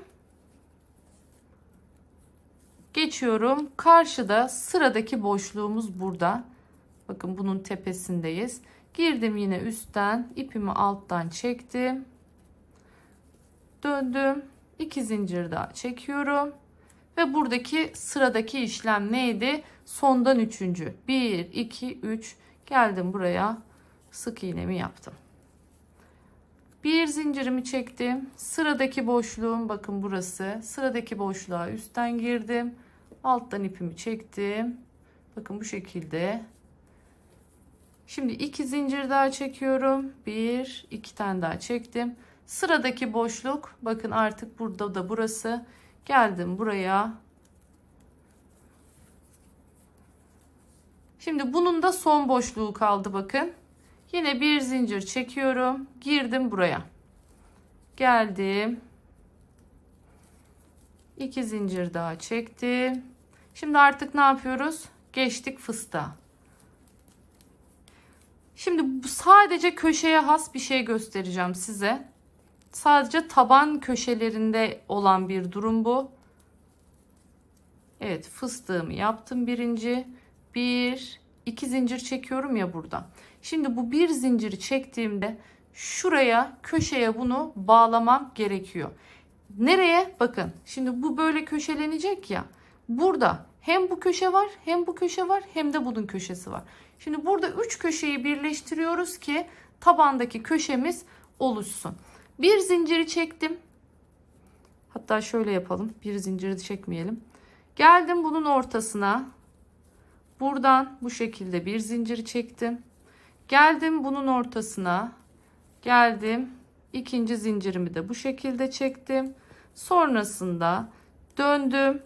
Geçiyorum. Karşıda sıradaki boşluğumuz burada. Bakın bunun tepesindeyiz. Girdim yine üstten. İpimi alttan çektim. Döndüm. 2 zincir daha çekiyorum. Ve buradaki sıradaki işlem neydi? Sondan 3. 1, 2, 3. Geldim buraya. Sık iğnemi yaptım. Bir zincirimi çektim. Sıradaki boşluğum bakın burası. Sıradaki boşluğa üstten girdim. Alttan ipimi çektim. Bakın bu şekilde. Şimdi 2 zincir daha çekiyorum. 1, 2 tane daha çektim. Sıradaki boşluk bakın artık burada da burası. Geldim buraya. Şimdi bunun da son boşluğu kaldı bakın. Yine bir zincir çekiyorum. Girdim buraya. Geldim. 2 zincir daha çektim. Şimdi artık ne yapıyoruz? Geçtik fıstığa. Şimdi sadece köşeye has bir şey göstereceğim size. Sadece taban köşelerinde olan bir durum bu. Evet, fıstığımı yaptım birinci. 1, 2 zincir çekiyorum ya burada. Şimdi bu bir zinciri çektiğimde şuraya köşeye bunu bağlamam gerekiyor. Nereye? Bakın şimdi bu böyle köşelenecek ya. Burada hem bu köşe var, hem bu köşe var, hem de bunun köşesi var. Şimdi burada 3 köşeyi birleştiriyoruz ki tabandaki köşemiz oluşsun. Bir zinciri çektim. Hatta şöyle yapalım. Bir zinciri çekmeyelim. Geldim bunun ortasına. Buradan bu şekilde bir zincir çektim. Geldim bunun ortasına. Geldim. İkinci zincirimi de bu şekilde çektim. Sonrasında döndüm.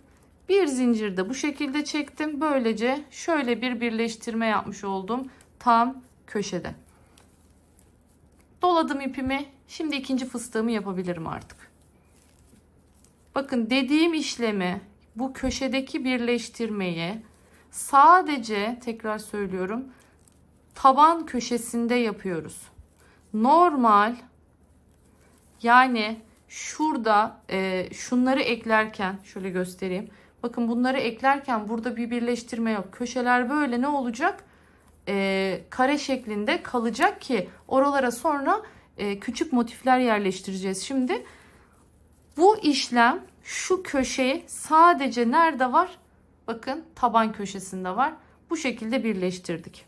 Bir zincir de bu şekilde çektim. Böylece şöyle bir birleştirme yapmış oldum. Tam köşede. Doladım ipimi. Şimdi ikinci fıstığımı yapabilirim artık. Bakın dediğim işlemi, bu köşedeki birleştirmeyi sadece tekrar söylüyorum, taban köşesinde yapıyoruz. Normal, yani şurada şunları eklerken şöyle göstereyim. Bakın bunları eklerken burada bir birleştirme yok. Köşeler böyle ne olacak? Kare şeklinde kalacak ki oralara sonra küçük motifler yerleştireceğiz. Şimdi bu işlem şu köşeyi sadece nerede var? Bakın taban köşesinde var. Bu şekilde birleştirdik.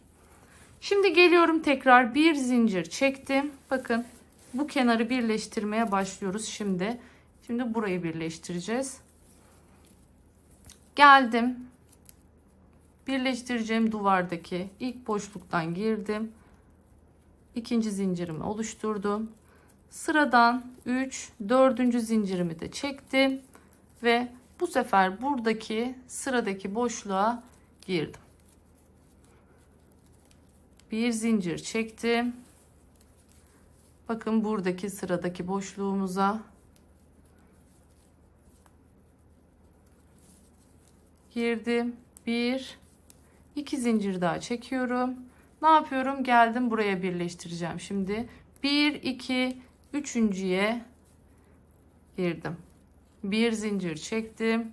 Şimdi geliyorum tekrar bir zincir çektim. Bakın bu kenarı birleştirmeye başlıyoruz şimdi. Şimdi burayı birleştireceğiz. Geldim. Birleştireceğim duvardaki ilk boşluktan girdim. İkinci zincirimi oluşturdum. Sıradan 3, 4. zincirimi de çektim ve bu sefer buradaki sıradaki boşluğa girdim. Bir zincir çektim. Bakın buradaki sıradaki boşluğumuza girdim. 1 2 zincir daha çekiyorum. Ne yapıyorum? Geldim buraya birleştireceğim. Şimdi 1 2 üçüncüye girdim. Bir zincir çektim.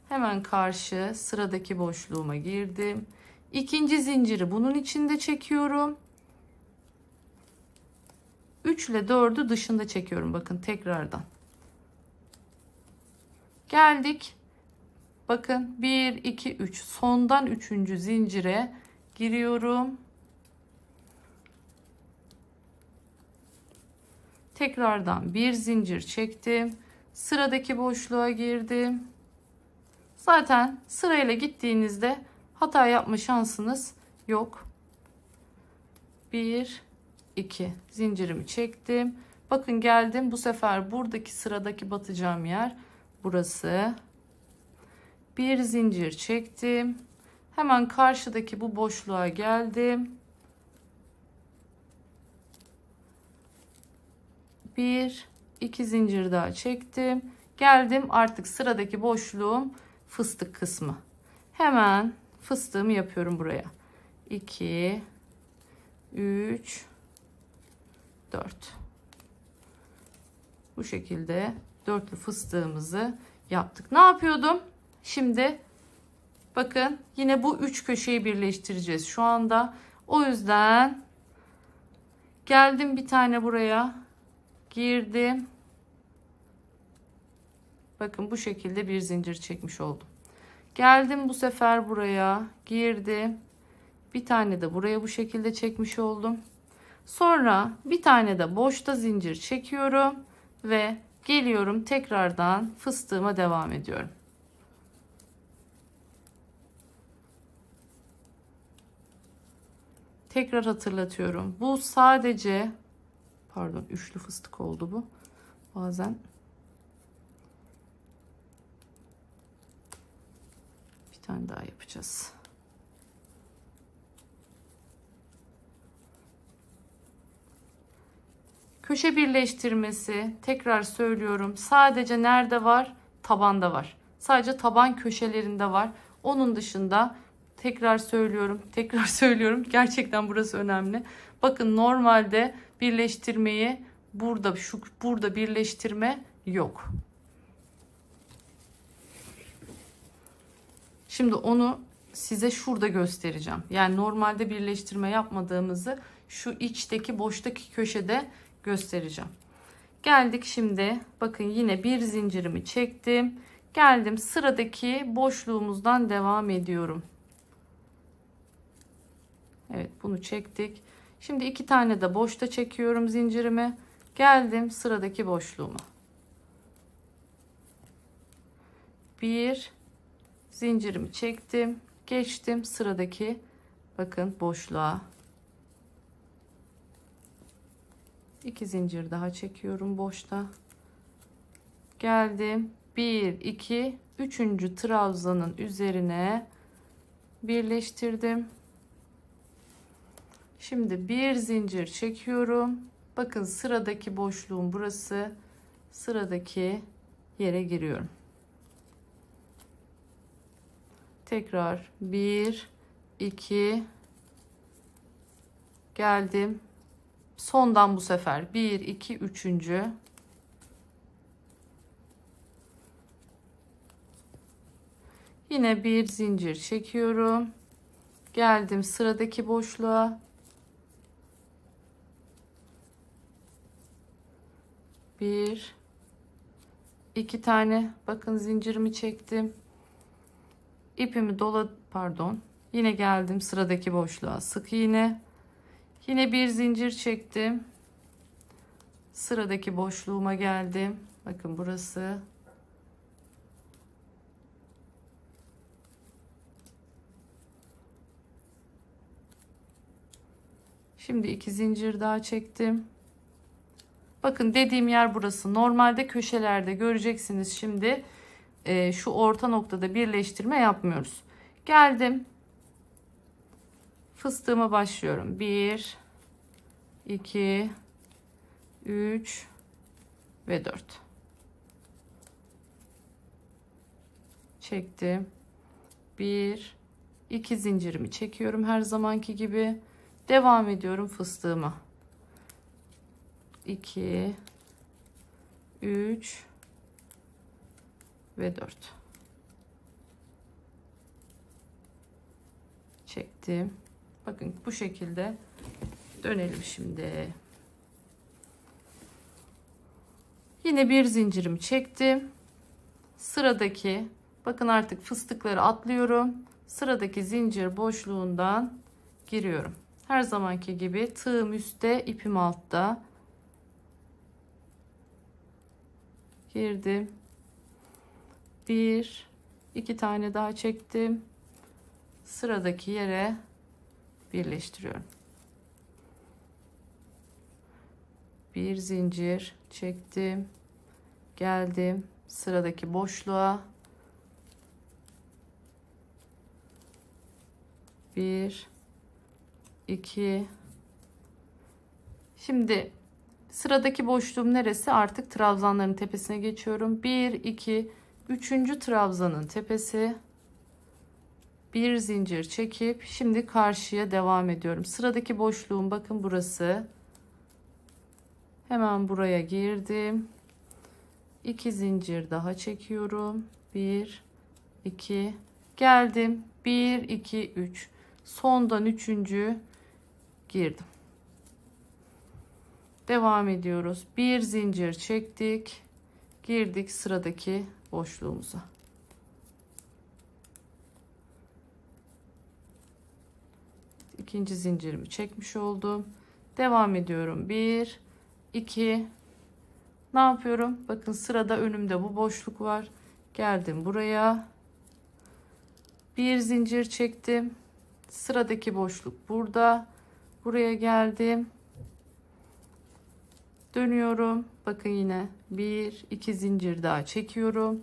Hemen karşı sıradaki boşluğuma girdim. İkinci zinciri bunun içinde çekiyorum. 3 ile 4'ü dışında çekiyorum. Bakın tekrardan. Geldik. Bakın 1 2 3 sondan 3. zincire giriyorum. Tekrardan bir zincir çektim. Sıradaki boşluğa girdim. Zaten sırayla gittiğinizde hata yapma şansınız yok. 1 2 zincirimi çektim. Bakın geldim. Bu sefer buradaki sıradaki batacağım yer burası. Bir zincir çektim. Hemen karşıdaki bu boşluğa geldim. 1 2 zincir daha çektim. Geldim artık sıradaki boşluğum fıstık kısmı. Hemen fıstığımı yapıyorum buraya. 2 3 4. Bu şekilde dörtlü fıstığımızı yaptık. Ne yapıyordum? Şimdi bakın yine bu 3 köşeyi birleştireceğiz şu anda. O yüzden geldim bir tane buraya girdim. Bakın bu şekilde bir zincir çekmiş oldum. Geldim bu sefer buraya girdim. Bir tane de buraya bu şekilde çekmiş oldum. Sonra bir tane de boşta zincir çekiyorum ve geliyorum tekrardan fıstığıma devam ediyorum. Tekrar hatırlatıyorum. Bu sadece pardon üçlü fıstık oldu bu. Bazen bir tane daha yapacağız. Köşe birleştirmesi tekrar söylüyorum. Sadece nerede var? Tabanda var. Sadece taban köşelerinde var. Onun dışında tekrar söylüyorum. Tekrar söylüyorum. Gerçekten burası önemli. Bakın normalde birleştirmeyi burada birleştirme yok. Şimdi onu size şurada göstereceğim. Yani normalde birleştirme yapmadığımızı şu içteki boştaki köşede göstereceğim. Geldik şimdi. Bakın yine bir zincirimi çektim. Geldim sıradaki boşluğumuzdan devam ediyorum. Evet bunu çektik. Şimdi 2 tane de boşta çekiyorum zincirimi. Geldim sıradaki boşluğuma. Bir zincirimi çektim. Geçtim sıradaki bakın boşluğa. 2 zincir daha çekiyorum boşta. Geldim. 1 2 3. trabzanın üzerine birleştirdim. Şimdi bir zincir çekiyorum. Bakın sıradaki boşluğum burası. Sıradaki yere giriyorum. Tekrar 1 2 geldim. Sondan bu sefer 1 2 3. Yine bir zincir çekiyorum. Geldim sıradaki boşluğa. 1 2 tane bakın zincirimi çektim. İpimi yine geldim sıradaki boşluğa. Sık iğne. Yine bir zincir çektim. Sıradaki boşluğuma geldim. Bakın burası. Şimdi 2 zincir daha çektim. Bakın dediğim yer burası. Normalde köşelerde göreceksiniz şimdi şu orta noktada birleştirme yapmıyoruz. Geldim. Fıstığıma başlıyorum. 1 2 3 ve 4. Çektim. 1 2 zincirimi çekiyorum her zamanki gibi. Devam ediyorum fıstığıma. 2 3 ve 4 çektim. Bakın bu şekilde dönelim şimdi. Yine bir zincirimi çektim. Sıradaki, bakın artık fıstıkları atlıyorum. Sıradaki zincir boşluğundan giriyorum. Her zamanki gibi tığım üstte, ipim altta. Girdim. 1 2 tane daha çektim. Sıradaki yere birleştiriyorum. Bir zincir çektim. Geldim sıradaki boşluğa. 1 2. Şimdi sıradaki boşluğum neresi? Artık trabzanların tepesine geçiyorum. 1 2 3. trabzanın tepesi. Bir zincir çekip şimdi karşıya devam ediyorum. Sıradaki boşluğum bakın burası. Hemen buraya girdim. 2 zincir daha çekiyorum. 1 2 geldim. 1 2 3 sondan 3. girdim. Devam ediyoruz. Bir zincir çektik. Girdik sıradaki boşluğumuza. İkinci zincirimi çekmiş oldum. Devam ediyorum. 1 2. Ne yapıyorum? Bakın sırada önümde bu boşluk var. Geldim buraya. Bir zincir çektim. Sıradaki boşluk burada. Buraya geldim. Dönüyorum. Bakın yine 1 2 zincir daha çekiyorum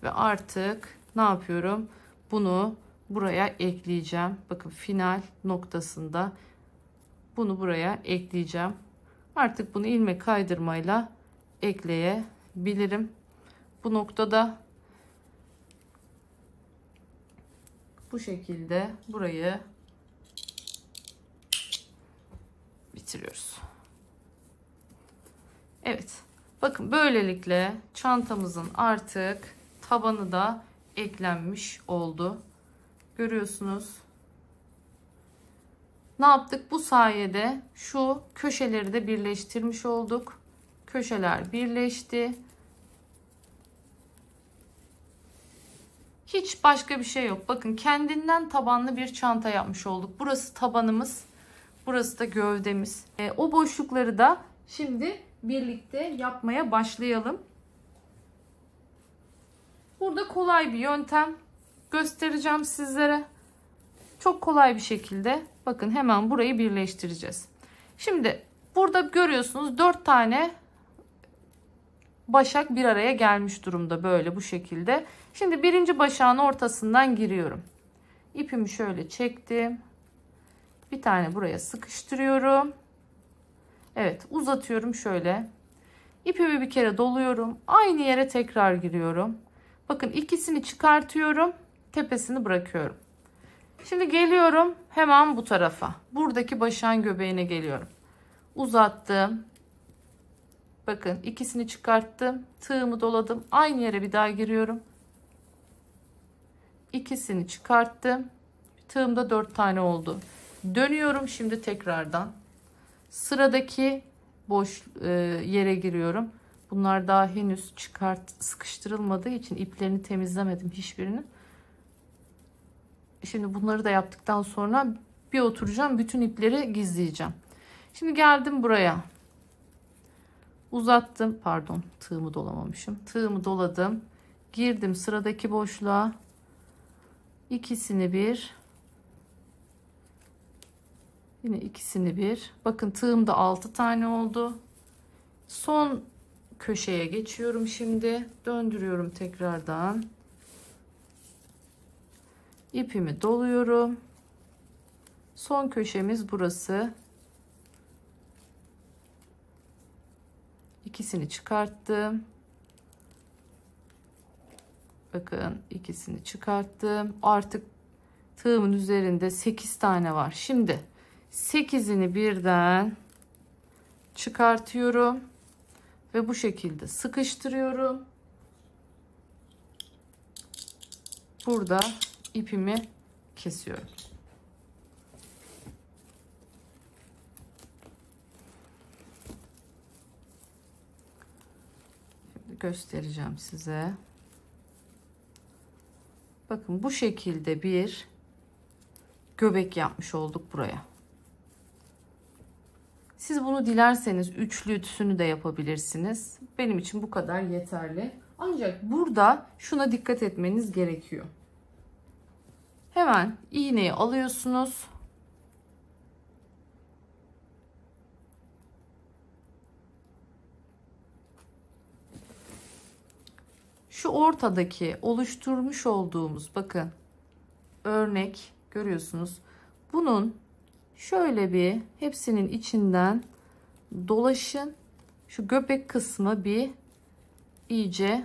ve artık ne yapıyorum? Bunu buraya ekleyeceğim. Bakın final noktasında bunu buraya ekleyeceğim. Artık bunu ilmek kaydırmayla ekleyebilirim. Bu noktada bu şekilde burayı bitiriyoruz. Evet. Bakın böylelikle çantamızın artık tabanı da eklenmiş oldu. Görüyorsunuz. Ne yaptık? Bu sayede şu köşeleri de birleştirmiş olduk. Köşeler birleşti. Hiç başka bir şey yok. Bakın kendinden tabanlı bir çanta yapmış olduk. Burası tabanımız. Burası da gövdemiz. O boşlukları da şimdi birlikte yapmaya başlayalım. Burada kolay bir yöntem göstereceğim sizlere. Çok kolay bir şekilde bakın hemen burayı birleştireceğiz. Şimdi burada görüyorsunuz 4 tane başak bir araya gelmiş durumda böyle bu şekilde. Şimdi birinci başağın ortasından giriyorum. İpimi şöyle çektim. Bir tane buraya sıkıştırıyorum. Evet, uzatıyorum şöyle. İpimi bir kere doluyorum. Aynı yere tekrar giriyorum. Bakın ikisini çıkartıyorum. Tepesini bırakıyorum. Şimdi geliyorum hemen bu tarafa. Buradaki başağın göbeğine geliyorum. Uzattım. Bakın ikisini çıkarttım. Tığımı doladım. Aynı yere bir daha giriyorum. İkisini çıkarttım. Tığımda 4 tane oldu. Dönüyorum şimdi tekrardan. Sıradaki boş yere giriyorum. Bunlar daha henüz sıkıştırılmadığı için iplerini temizlemedim hiçbirini. Şimdi bunları da yaptıktan sonra bir oturacağım. Bütün ipleri gizleyeceğim. Şimdi geldim buraya. Uzattım. Pardon, tığımı dolamamışım. Tığımı doladım. Girdim sıradaki boşluğa. İkisini bir. Yine ikisini bir. Bakın tığımda 6 tane oldu. Son köşeye geçiyorum şimdi. Döndürüyorum tekrardan. İpimi doluyorum. Son köşemiz burası. İkisini çıkarttım. Bakın ikisini çıkarttım. Artık Tığımın üzerinde 8 tane var. Şimdi 8'ini birden çıkartıyorum ve bu şekilde sıkıştırıyorum. Burada ipimi kesiyorum. Şimdi göstereceğim size. Bakın bu şekilde bir göbek yapmış olduk buraya. Siz bunu dilerseniz üçlüsünü de yapabilirsiniz. Benim için bu kadar yeterli. Ancak burada şuna dikkat etmeniz gerekiyor. Hemen iğneyi alıyorsunuz. Şu ortadaki oluşturmuş olduğumuz bakın örnek görüyorsunuz. Bunun şöyle bir hepsinin içinden dolaşın. Şu göbek kısmı bir iyice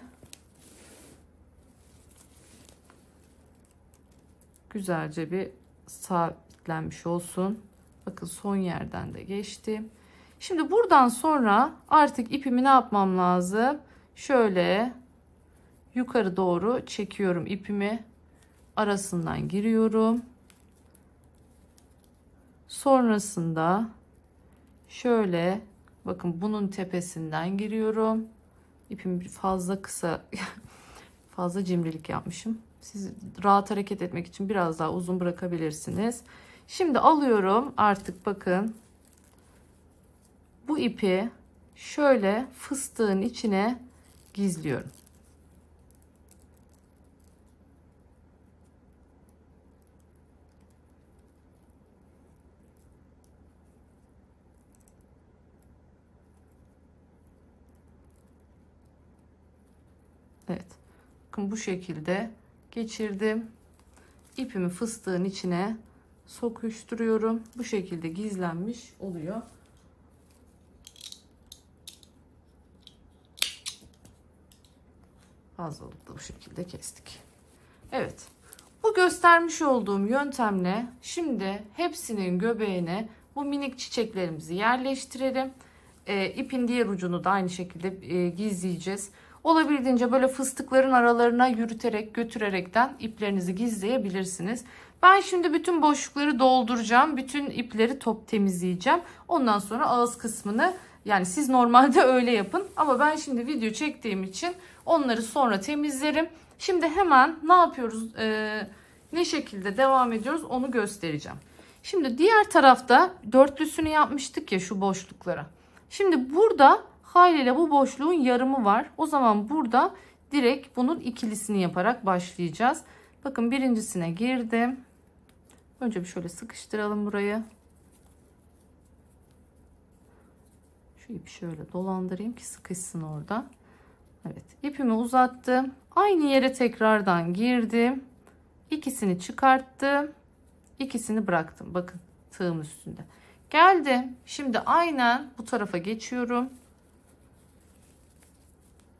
güzelce bir sabitlenmiş olsun. Bakın son yerden de geçtim. Şimdi buradan sonra artık ipimi ne yapmam lazım? Şöyle yukarı doğru çekiyorum ipimi. Arasından giriyorum. Sonrasında şöyle bakın bunun tepesinden giriyorum. İpim fazla kısa fazla cimrilik yapmışım. Siz rahat hareket etmek için biraz daha uzun bırakabilirsiniz. Şimdi alıyorum artık bakın. Bu ipi şöyle fıstığın içine gizliyorum. Evet. Bakın bu şekilde geçirdim. İpimi fıstığın içine sokuşturuyorum. Bu şekilde gizlenmiş oluyor. Fazlalıkla bu şekilde kestik. Evet. Bu göstermiş olduğum yöntemle şimdi hepsinin göbeğine bu minik çiçeklerimizi yerleştirelim. İpin diğer ucunu da aynı şekilde gizleyeceğiz. Olabildiğince böyle fıstıkların aralarına yürüterek götürerekten iplerinizi gizleyebilirsiniz. Ben şimdi bütün boşlukları dolduracağım. Bütün ipleri temizleyeceğim. Ondan sonra ağız kısmını yani siz normalde öyle yapın. Ama ben şimdi video çektiğim için onları sonra temizlerim. Şimdi hemen ne yapıyoruz? Ne şekilde devam ediyoruz onu göstereceğim. Şimdi diğer tarafta dörtlüsünü yapmıştık ya şu boşluklara. Şimdi burada haliyle bu boşluğun yarımı var. O zaman burada direkt bunun ikilisini yaparak başlayacağız. Bakın birincisine girdim. Önce bir şöyle sıkıştıralım burayı. Şu ipi şöyle dolandırayım ki sıkışsın orada. Evet, ipimi uzattım. Aynı yere tekrardan girdim. İkisini çıkarttım. İkisini bıraktım. Bakın tığım üstünde. Geldim. Şimdi aynen bu tarafa geçiyorum.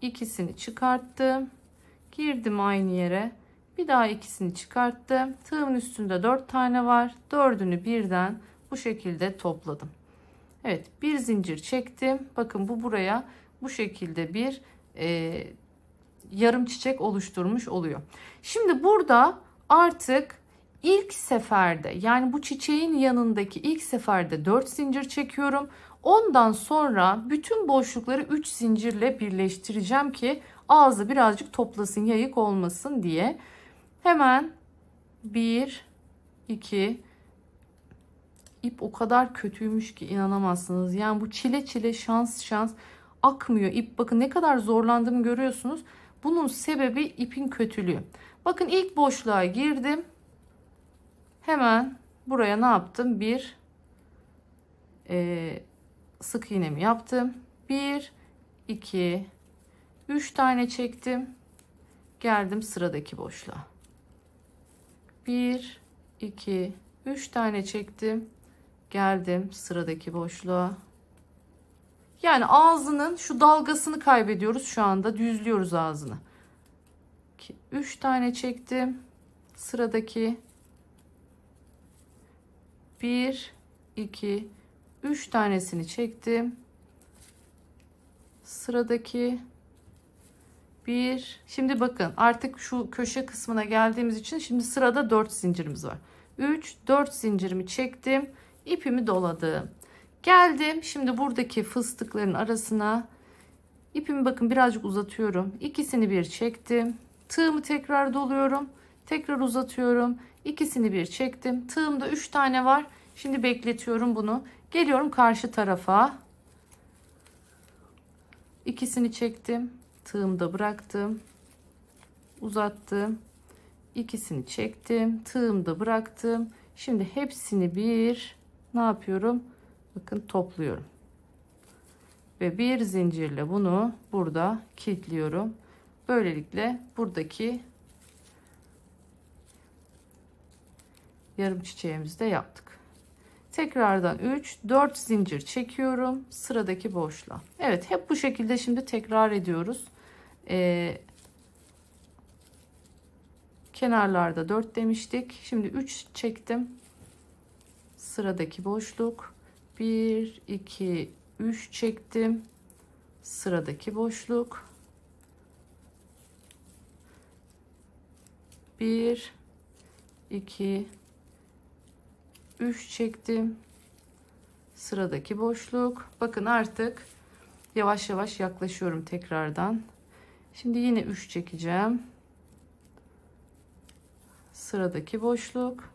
İkisini çıkarttım. Girdim aynı yere. Bir daha ikisini çıkarttım. Tığımın üstünde 4 tane var. 4'ünü birden bu şekilde topladım. Evet, bir zincir çektim. Bakın bu buraya bu şekilde bir yarım çiçek oluşturmuş oluyor. Şimdi burada artık ilk seferde yani bu çiçeğin yanındaki ilk seferde 4 zincir çekiyorum. Ondan sonra bütün boşlukları 3 zincirle birleştireceğim ki ağzı birazcık toplasın, yayık olmasın diye. Hemen 1 2 ip o kadar kötüymüş ki inanamazsınız. Yani bu çile şans akmıyor ip. Bakın ne kadar zorlandığımı görüyorsunuz. Bunun sebebi ipin kötülüğü. Bakın ilk boşluğa girdim. Hemen buraya ne yaptım? Bir sık iğnemi yaptım. 1 2 3 tane çektim. Geldim sıradaki boşluğa. 1 2 3 tane çektim. Geldim sıradaki boşluğa. Yani ağzının şu dalgasını kaybediyoruz şu anda. Düzlüyoruz ağzını. 3 tane çektim. Sıradaki 1 2 3 tanesini çektim. Sıradaki bir. Şimdi bakın artık şu köşe kısmına geldiğimiz için şimdi sırada 4 zincirimiz var. 3 4 zincirimi çektim, ipimi doladım, geldim şimdi buradaki fıstıkların arasına ipimi bakın birazcık uzatıyorum, ikisini bir çektim, tığımı tekrar doluyorum, tekrar uzatıyorum, ikisini bir çektim, tığımda 3 tane var. Şimdi bekletiyorum bunu, geliyorum karşı tarafa, ikisini çektim, tığımda bıraktım, uzattım, ikisini çektim, tığımda bıraktım. Şimdi hepsini bir ne yapıyorum? Bakın topluyorum. Ve bir zincirle bunu burada kilitliyorum. Böylelikle buradaki yarım çiçeğimizi de yaptık. Tekrardan 3 4 zincir çekiyorum sıradaki boşluğa. Evet, hep bu şekilde şimdi tekrar ediyoruz. Kenarlarda 4 demiştik. Şimdi 3 çektim. Sıradaki boşluk. 1 2 3 çektim. Sıradaki boşluk. 1 2 3 çektim. Sıradaki boşluk. Bakın artık yavaş yavaş yaklaşıyorum tekrardan. Şimdi yine 3 çekeceğim. Sıradaki boşluk.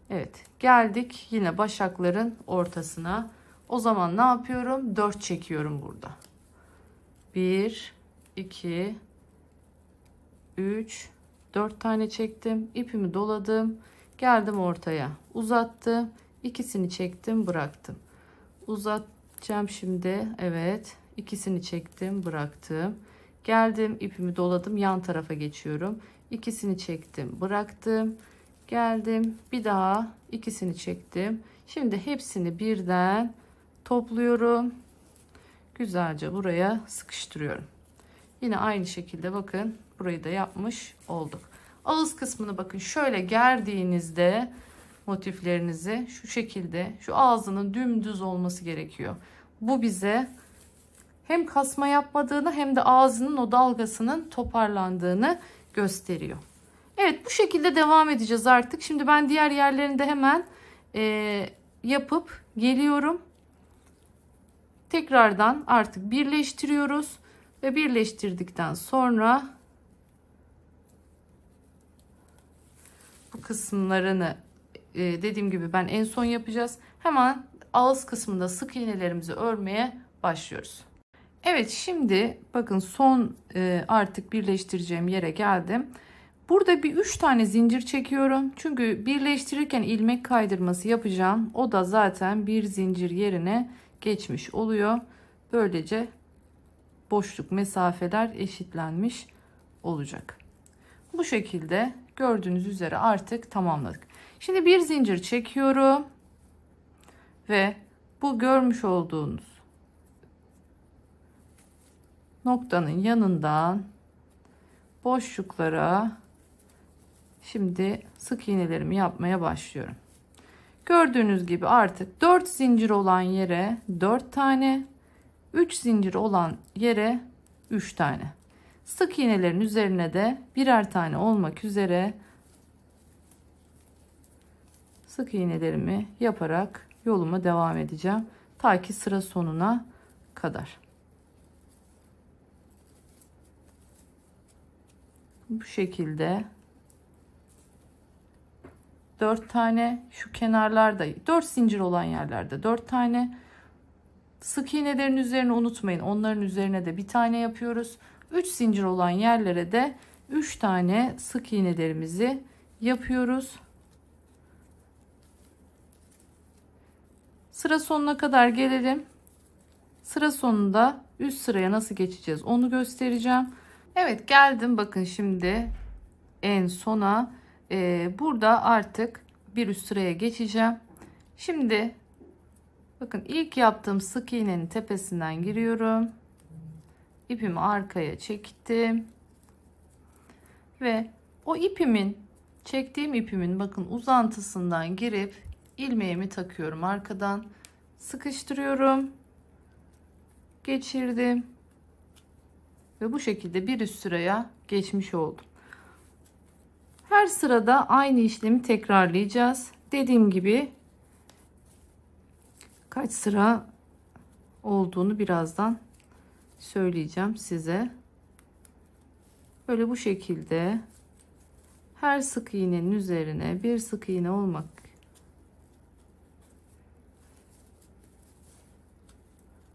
Evet, geldik yine başakların ortasına. O zaman ne yapıyorum? 4 çekiyorum burada. 1 2 3 4 tane çektim, ipimi doladım, geldim ortaya, uzattım, ikisini çektim, bıraktım, uzatacağım şimdi. Evet, ikisini çektim, bıraktım, geldim, ipimi doladım, yan tarafa geçiyorum, ikisini çektim, bıraktım, geldim, bir daha ikisini çektim. Şimdi hepsini birden topluyorum, güzelce buraya sıkıştırıyorum. Yine aynı şekilde bakın burayı da yapmış olduk. Ağız kısmını bakın şöyle gerdiğinizde motiflerinizi şu şekilde, şu ağzının dümdüz olması gerekiyor. Bu bize hem kasma yapmadığını hem de ağzının o dalgasının toparlandığını gösteriyor. Evet, bu şekilde devam edeceğiz artık. Şimdi ben diğer yerlerini de hemen yapıp geliyorum. Tekrardan artık birleştiriyoruz ve birleştirdikten sonra bu kısımlarını dediğim gibi ben en son yapacağız. Hemen ağız kısmında sık iğnelerimizi örmeye başlıyoruz. Evet, şimdi bakın son artık birleştireceğim yere geldim. Burada bir 3 tane zincir çekiyorum. Çünkü birleştirirken ilmek kaydırması yapacağım. O da zaten bir zincir yerine geçmiş oluyor. Böylece boşluk mesafeler eşitlenmiş olacak. Bu şekilde gördüğünüz üzere artık tamamladık. Şimdi bir zincir çekiyorum ve bu görmüş olduğunuz noktanın yanından boşluklara şimdi sık iğnelerimi yapmaya başlıyorum. Gördüğünüz gibi artık 4 zincir olan yere 4 tane, 3 zincir olan yere 3 tane. Sık iğnelerin üzerine de birer tane olmak üzere sık iğnelerimi yaparak yoluma devam edeceğim. Ta ki sıra sonuna kadar. Bu şekilde 4 tane, şu kenarlarda 4 zincir olan yerlerde 4 tane. Sık iğnelerin üzerine unutmayın. Onların üzerine de bir tane yapıyoruz. 3 zincir olan yerlere de 3 tane sık iğnelerimizi yapıyoruz. Sıra sonuna kadar gelelim. Sıra sonunda üst sıraya nasıl geçeceğiz onu göstereceğim. Evet, geldim bakın şimdi en sona. Burada artık bir üst sıraya geçeceğim. Şimdi bakın ilk yaptığım sık iğnenin tepesinden giriyorum. İpimi arkaya çektim. Ve o çektiğim ipimin bakın uzantısından girip ilmeğimi takıyorum arkadan, sıkıştırıyorum, geçirdim ve bu şekilde bir üst sıraya geçmiş oldum. Her sırada aynı işlemi tekrarlayacağız. Dediğim gibi kaç sıra olduğunu birazdan söyleyeceğim size. Böyle bu şekilde her sık iğnenin üzerine bir sık iğne olmak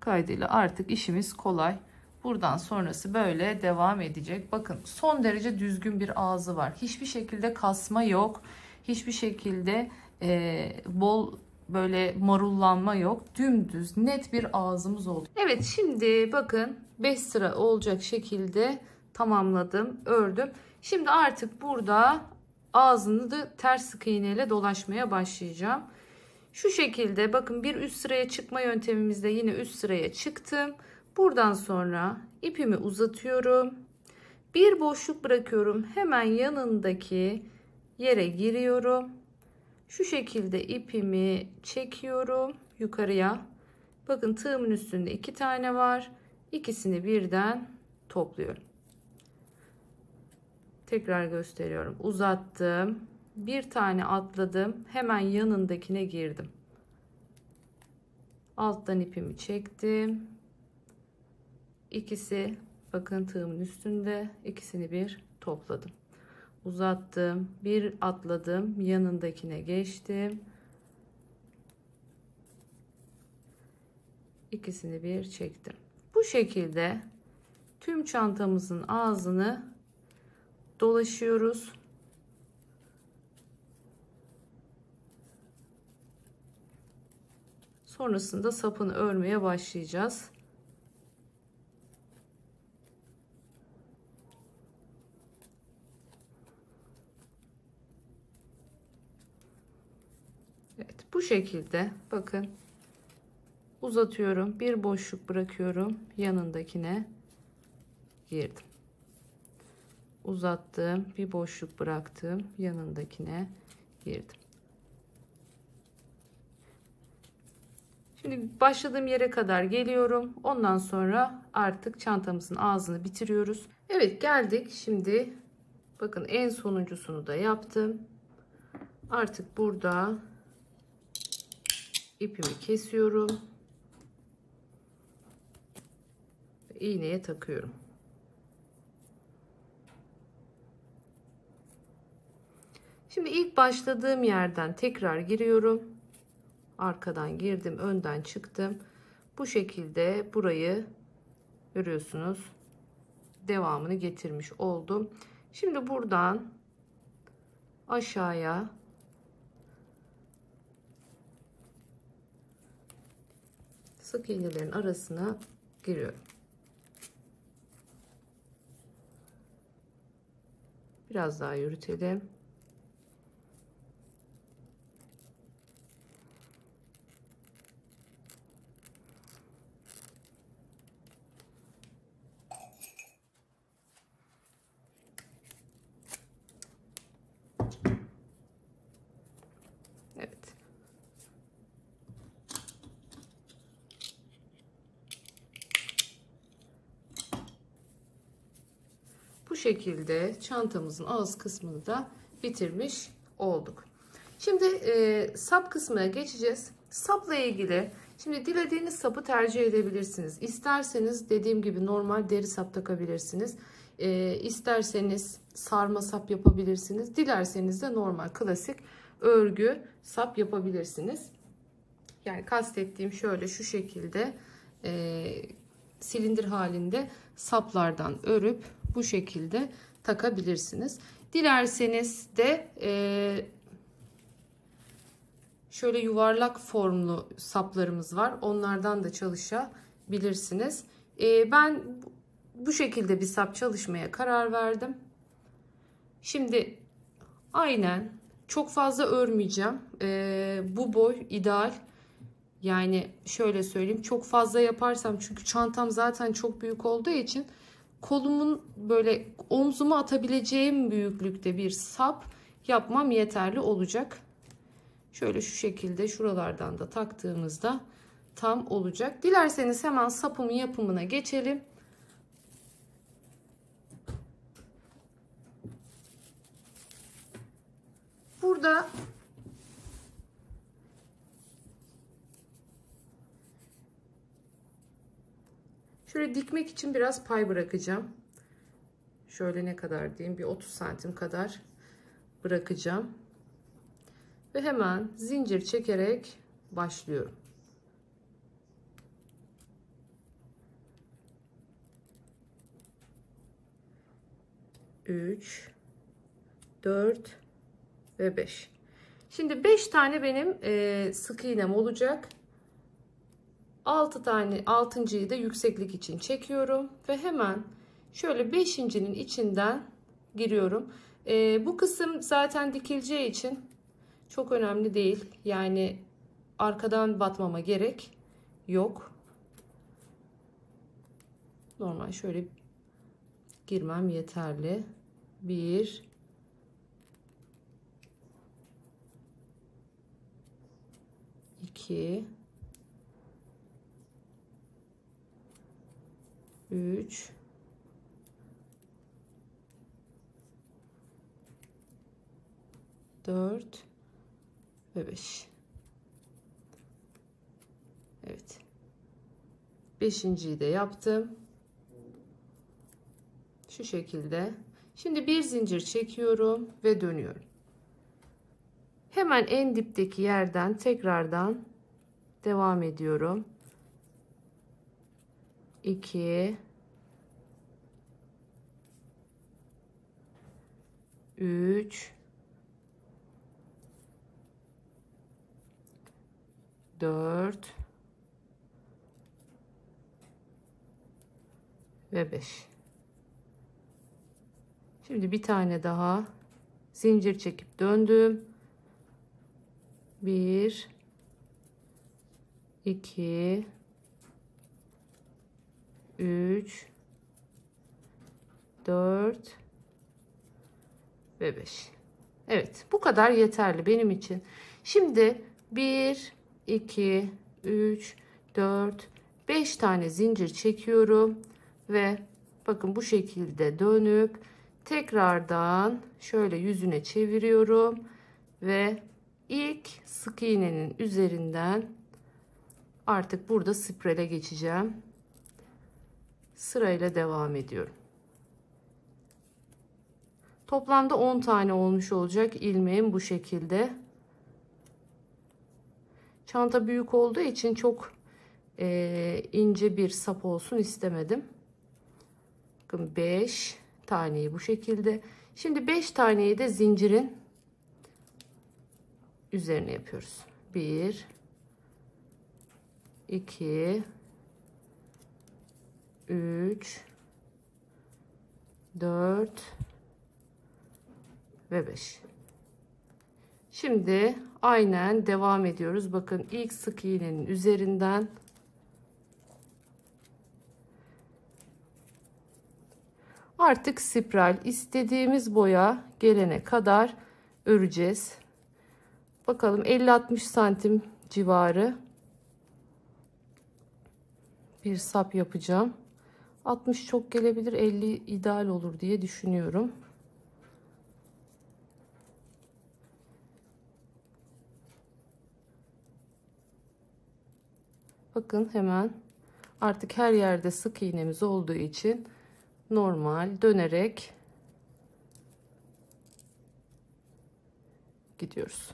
kaydıyla artık işimiz kolay. Buradan sonrası böyle devam edecek. Bakın son derece düzgün bir ağzı var. Hiçbir şekilde kasma yok. Hiçbir şekilde bol böyle marullanma yok. Dümdüz net bir ağzımız oldu. Evet, şimdi bakın 5 sıra olacak şekilde tamamladım, ördüm. Şimdi artık burada ağzını da ters sık iğne ile dolaşmaya başlayacağım. Şu şekilde bakın, bir üst sıraya çıkma yöntemimizde yine üst sıraya çıktım. Buradan sonra ipimi uzatıyorum. Bir boşluk bırakıyorum. Hemen yanındaki yere giriyorum. Şu şekilde ipimi çekiyorum yukarıya. Bakın tığımın üstünde 2 tane var. İkisini birden topluyorum. Tekrar gösteriyorum. Uzattım. Bir tane atladım. Hemen yanındakine girdim. Alttan ipimi çektim. İkisi bakın tığımın üstünde. İkisini bir topladım. Uzattım. Bir atladım. Yanındakine geçtim. İkisini bir çektim. Bu şekilde tüm çantamızın ağzını dolaşıyoruz. Sonrasında sapını örmeye başlayacağız. Evet, bu şekilde bakın uzatıyorum, bir boşluk bırakıyorum, yanındakine girdim. Uzattım, bir boşluk bıraktım, yanındakine girdim. Şimdi başladığım yere kadar geliyorum. Ondan sonra artık çantamızın ağzını bitiriyoruz. Evet, geldik. Şimdi bakın en sonuncusunu da yaptım. Artık burada ipimi kesiyorum. İğneye takıyorum. Şimdi ilk başladığım yerden tekrar giriyorum. Arkadan girdim, önden çıktım. Bu şekilde burayı görüyorsunuz. Devamını getirmiş oldum. Şimdi buradan aşağıya sık iğnelerin arasına giriyorum. Biraz daha yürütelim. Evet. Bu şekilde çantamızın ağız kısmını da bitirmiş olduk. Şimdi sap kısmına geçeceğiz. Sapla ilgili şimdi dilediğiniz sapı tercih edebilirsiniz. İsterseniz dediğim gibi normal deri sap takabilirsiniz. İsterseniz sarma sap yapabilirsiniz. Dilerseniz de normal klasik örgü sap yapabilirsiniz. Yani kastettiğim şöyle, şu şekilde silindir halinde saplardan örüp bu şekilde takabilirsiniz. Dilerseniz de şöyle yuvarlak formlu saplarımız var. Onlardan da çalışabilirsiniz. Ben bu şekilde bir sap çalışmaya karar verdim. Şimdi aynen çok fazla örmeyeceğim. Bu boy ideal. Yani şöyle söyleyeyim, çok fazla yaparsam, çünkü çantam zaten çok büyük olduğu için kolumun böyle omzuma atabileceğim büyüklükte bir sap yapmam yeterli olacak. Şöyle şu şekilde şuralardan da taktığımızda tam olacak. Dilerseniz hemen sapımın yapımına geçelim. Burada şöyle dikmek için biraz pay bırakacağım. Şöyle ne kadar diyeyim, bir 30 santim kadar bırakacağım. Ve hemen zincir çekerek başlıyorum. Üç, 4 ve 5. Şimdi 5 tane benim sık iğnem olacak. 6 tane, 6.'yı da yükseklik için çekiyorum ve hemen şöyle 5.'nin içinden giriyorum. Bu kısım zaten dikileceği için çok önemli değil. Yani arkadan batmama gerek yok. Normal şöyle girmem yeterli. 1, 2, 3, 4 ve 5. Evet. 5.'yi de yaptım. Şu şekilde. Şimdi bir zincir çekiyorum ve dönüyorum. Hemen en dipteki yerden tekrardan devam ediyorum. 2, 3, 4 ve 5. Şimdi bir tane daha zincir çekip döndüm. 1, 2, 3, 4 ve 5. Evet, bu kadar yeterli benim için. Şimdi 1, 2, 3, 4, 5 tane zincir çekiyorum ve bakın bu şekilde dönüp tekrardan şöyle yüzüne çeviriyorum ve ilk sık iğnenin üzerinden artık burada spirale geçeceğim. Sırayla devam ediyorum. Toplamda 10 tane olmuş olacak ilmeğim bu şekilde. Çanta büyük olduğu için çok ince bir sap olsun istemedim. Bakın 5 taneyi bu şekilde. Şimdi 5 taneyi de zincirin üzerine yapıyoruz. 1, 2, 3, 4 ve 5. Şimdi aynen devam ediyoruz. Bakın ilk sık iğnenin üzerinden artık spiral istediğimiz boya gelene kadar öreceğiz. Bakalım 50-60 santim civarı bir sap yapacağım. 60 çok gelebilir, 50 ideal olur diye düşünüyorum. Bakın hemen artık her yerde sık iğnemiz olduğu için normal dönerek gidiyoruz.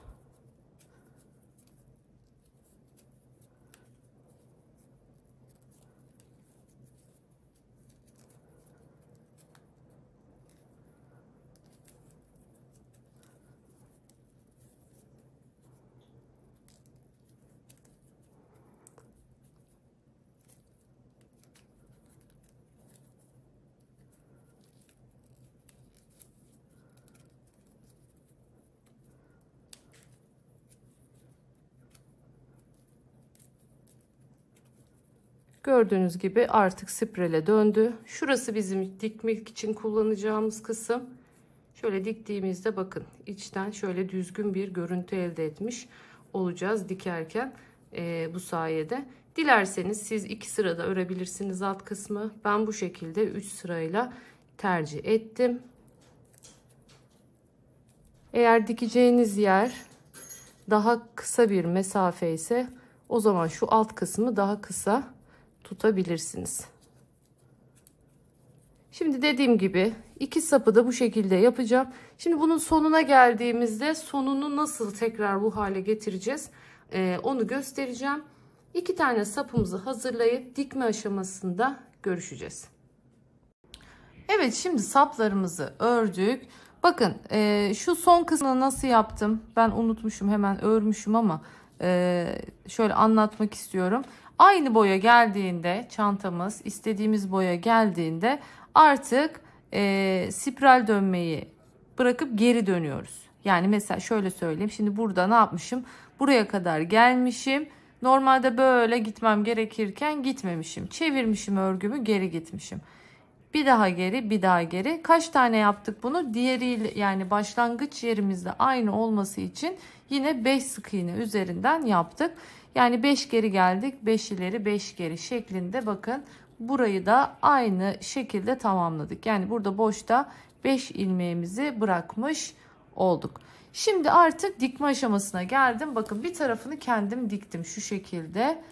Gördüğünüz gibi artık spirale döndü. Şurası bizim dikmek için kullanacağımız kısım. Şöyle diktiğimizde bakın içten şöyle düzgün bir görüntü elde etmiş olacağız dikerken bu sayede. Dilerseniz siz 2 sırada örebilirsiniz alt kısmı. Ben bu şekilde 3 sırayla tercih ettim. Eğer dikeceğiniz yer daha kısa bir mesafe ise o zaman şu alt kısmı daha kısa tutabilirsiniz. Şimdi dediğim gibi 2 sapı da bu şekilde yapacağım. Şimdi bunun sonuna geldiğimizde sonunu nasıl tekrar bu hale getireceğiz onu göstereceğim. 2 tane sapımızı hazırlayıp dikme aşamasında görüşeceğiz. Evet, şimdi saplarımızı ördük. Bakın şu son kısmını nasıl yaptım ben unutmuşum, hemen örmüşüm ama şöyle anlatmak istiyorum. Aynı boya geldiğinde, çantamız istediğimiz boya geldiğinde artık spiral dönmeyi bırakıp geri dönüyoruz. Yani mesela şöyle söyleyeyim, şimdi burada ne yapmışım, buraya kadar gelmişim, normalde böyle gitmem gerekirken gitmemişim, çevirmişim örgümü, geri gitmişim. Bir daha geri, bir daha geri. Kaç tane yaptık bunu? Diğeriyle, yani başlangıç yerimizde aynı olması için yine 5 sık iğne üzerinden yaptık. Yani 5 geri geldik, 5 ileri, 5 geri şeklinde bakın. Burayı da aynı şekilde tamamladık. Yani burada boşta 5 ilmeğimizi bırakmış olduk. Şimdi artık dikme aşamasına geldim. Bakın bir tarafını kendim diktim şu şekilde.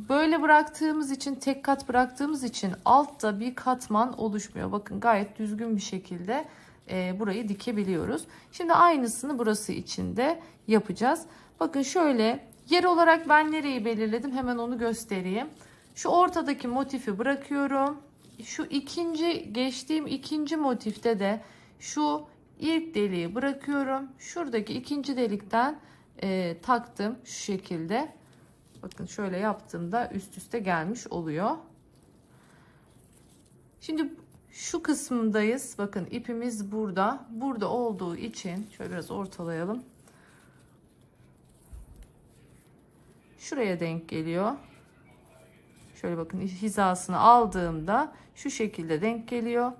Böyle bıraktığımız için, tek kat bıraktığımız için altta bir katman oluşmuyor. Bakın gayet düzgün bir şekilde burayı dikebiliyoruz. Şimdi aynısını burası için de yapacağız. Bakın şöyle yer olarak ben nereyi belirledim, hemen onu göstereyim. Şu ortadaki motifi bırakıyorum. Şu geçtiğim ikinci motifte de şu ilk deliği bırakıyorum. Şuradaki ikinci delikten taktım şu şekilde. Bakın şöyle yaptığımda üst üste gelmiş oluyor. Şimdi şu kısmındayız. Bakın ipimiz burada. Burada olduğu için şöyle biraz ortalayalım. Şuraya denk geliyor. Şöyle bakın hizasını aldığımda şu şekilde denk geliyor.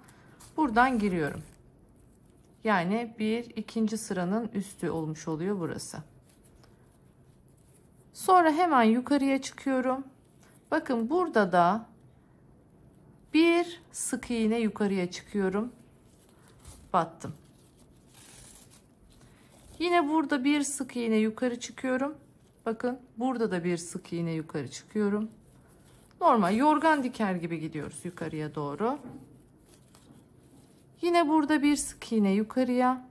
Buradan giriyorum. Yani ikinci sıranın üstü olmuş oluyor burası. Sonra hemen yukarıya çıkıyorum. Bakın burada da bir sık iğne yukarıya çıkıyorum. Battım. Yine burada bir sık iğne yukarı çıkıyorum. Bakın burada da bir sık iğne yukarı çıkıyorum. Normal yorgan diker gibi gidiyoruz yukarıya doğru. Yine burada bir sık iğne yukarıya.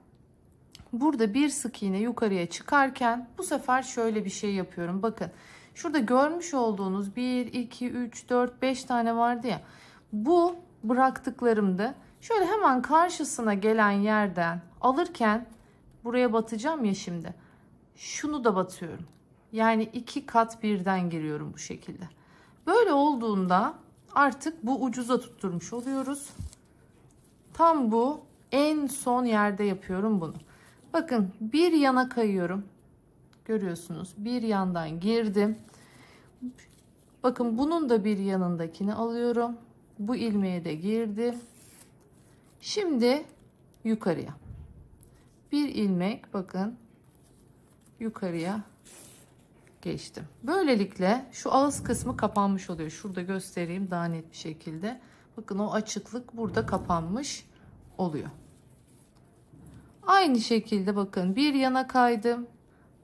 Burada bir sık iğne yukarıya çıkarken bu sefer şöyle bir şey yapıyorum. Bakın şurada görmüş olduğunuz 1, 2, 3, 4, 5 tane vardı ya. Bu bıraktıklarımdı. Şöyle hemen karşısına gelen yerden alırken buraya batacağım ya şimdi. Şunu da batıyorum. Yani 2 kat birden giriyorum bu şekilde. Böyle olduğunda artık bu ucuza tutturmuş oluyoruz. Tam bu en son yerde yapıyorum bunu. Bakın bir yana kayıyorum. Görüyorsunuz. Bir yandan girdim. Bakın bunun da bir yanındakini alıyorum. Bu ilmeğe de girdim. Şimdi yukarıya. Bir ilmek bakın yukarıya geçtim. Böylelikle şu ağız kısmı kapanmış oluyor. Şurada göstereyim daha net bir şekilde. Bakın o açıklık burada kapanmış oluyor. Aynı şekilde bakın bir yana kaydım.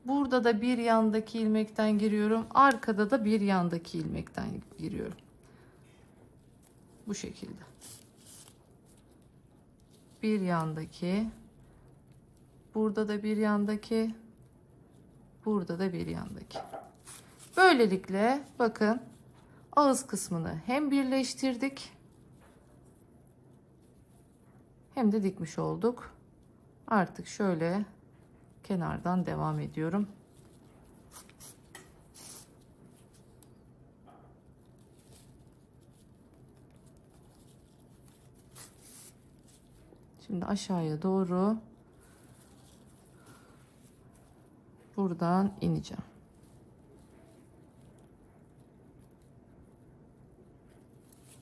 Burada da bir yandaki ilmekten giriyorum. Arkada da bir yandaki ilmekten giriyorum. Bu şekilde. Bir yandaki. Burada da bir yandaki. Burada da bir yandaki. Böylelikle bakın ağız kısmını hem birleştirdik hem de dikmiş olduk. Artık şöyle kenardan devam ediyorum. Şimdi aşağıya doğru buradan ineceğim.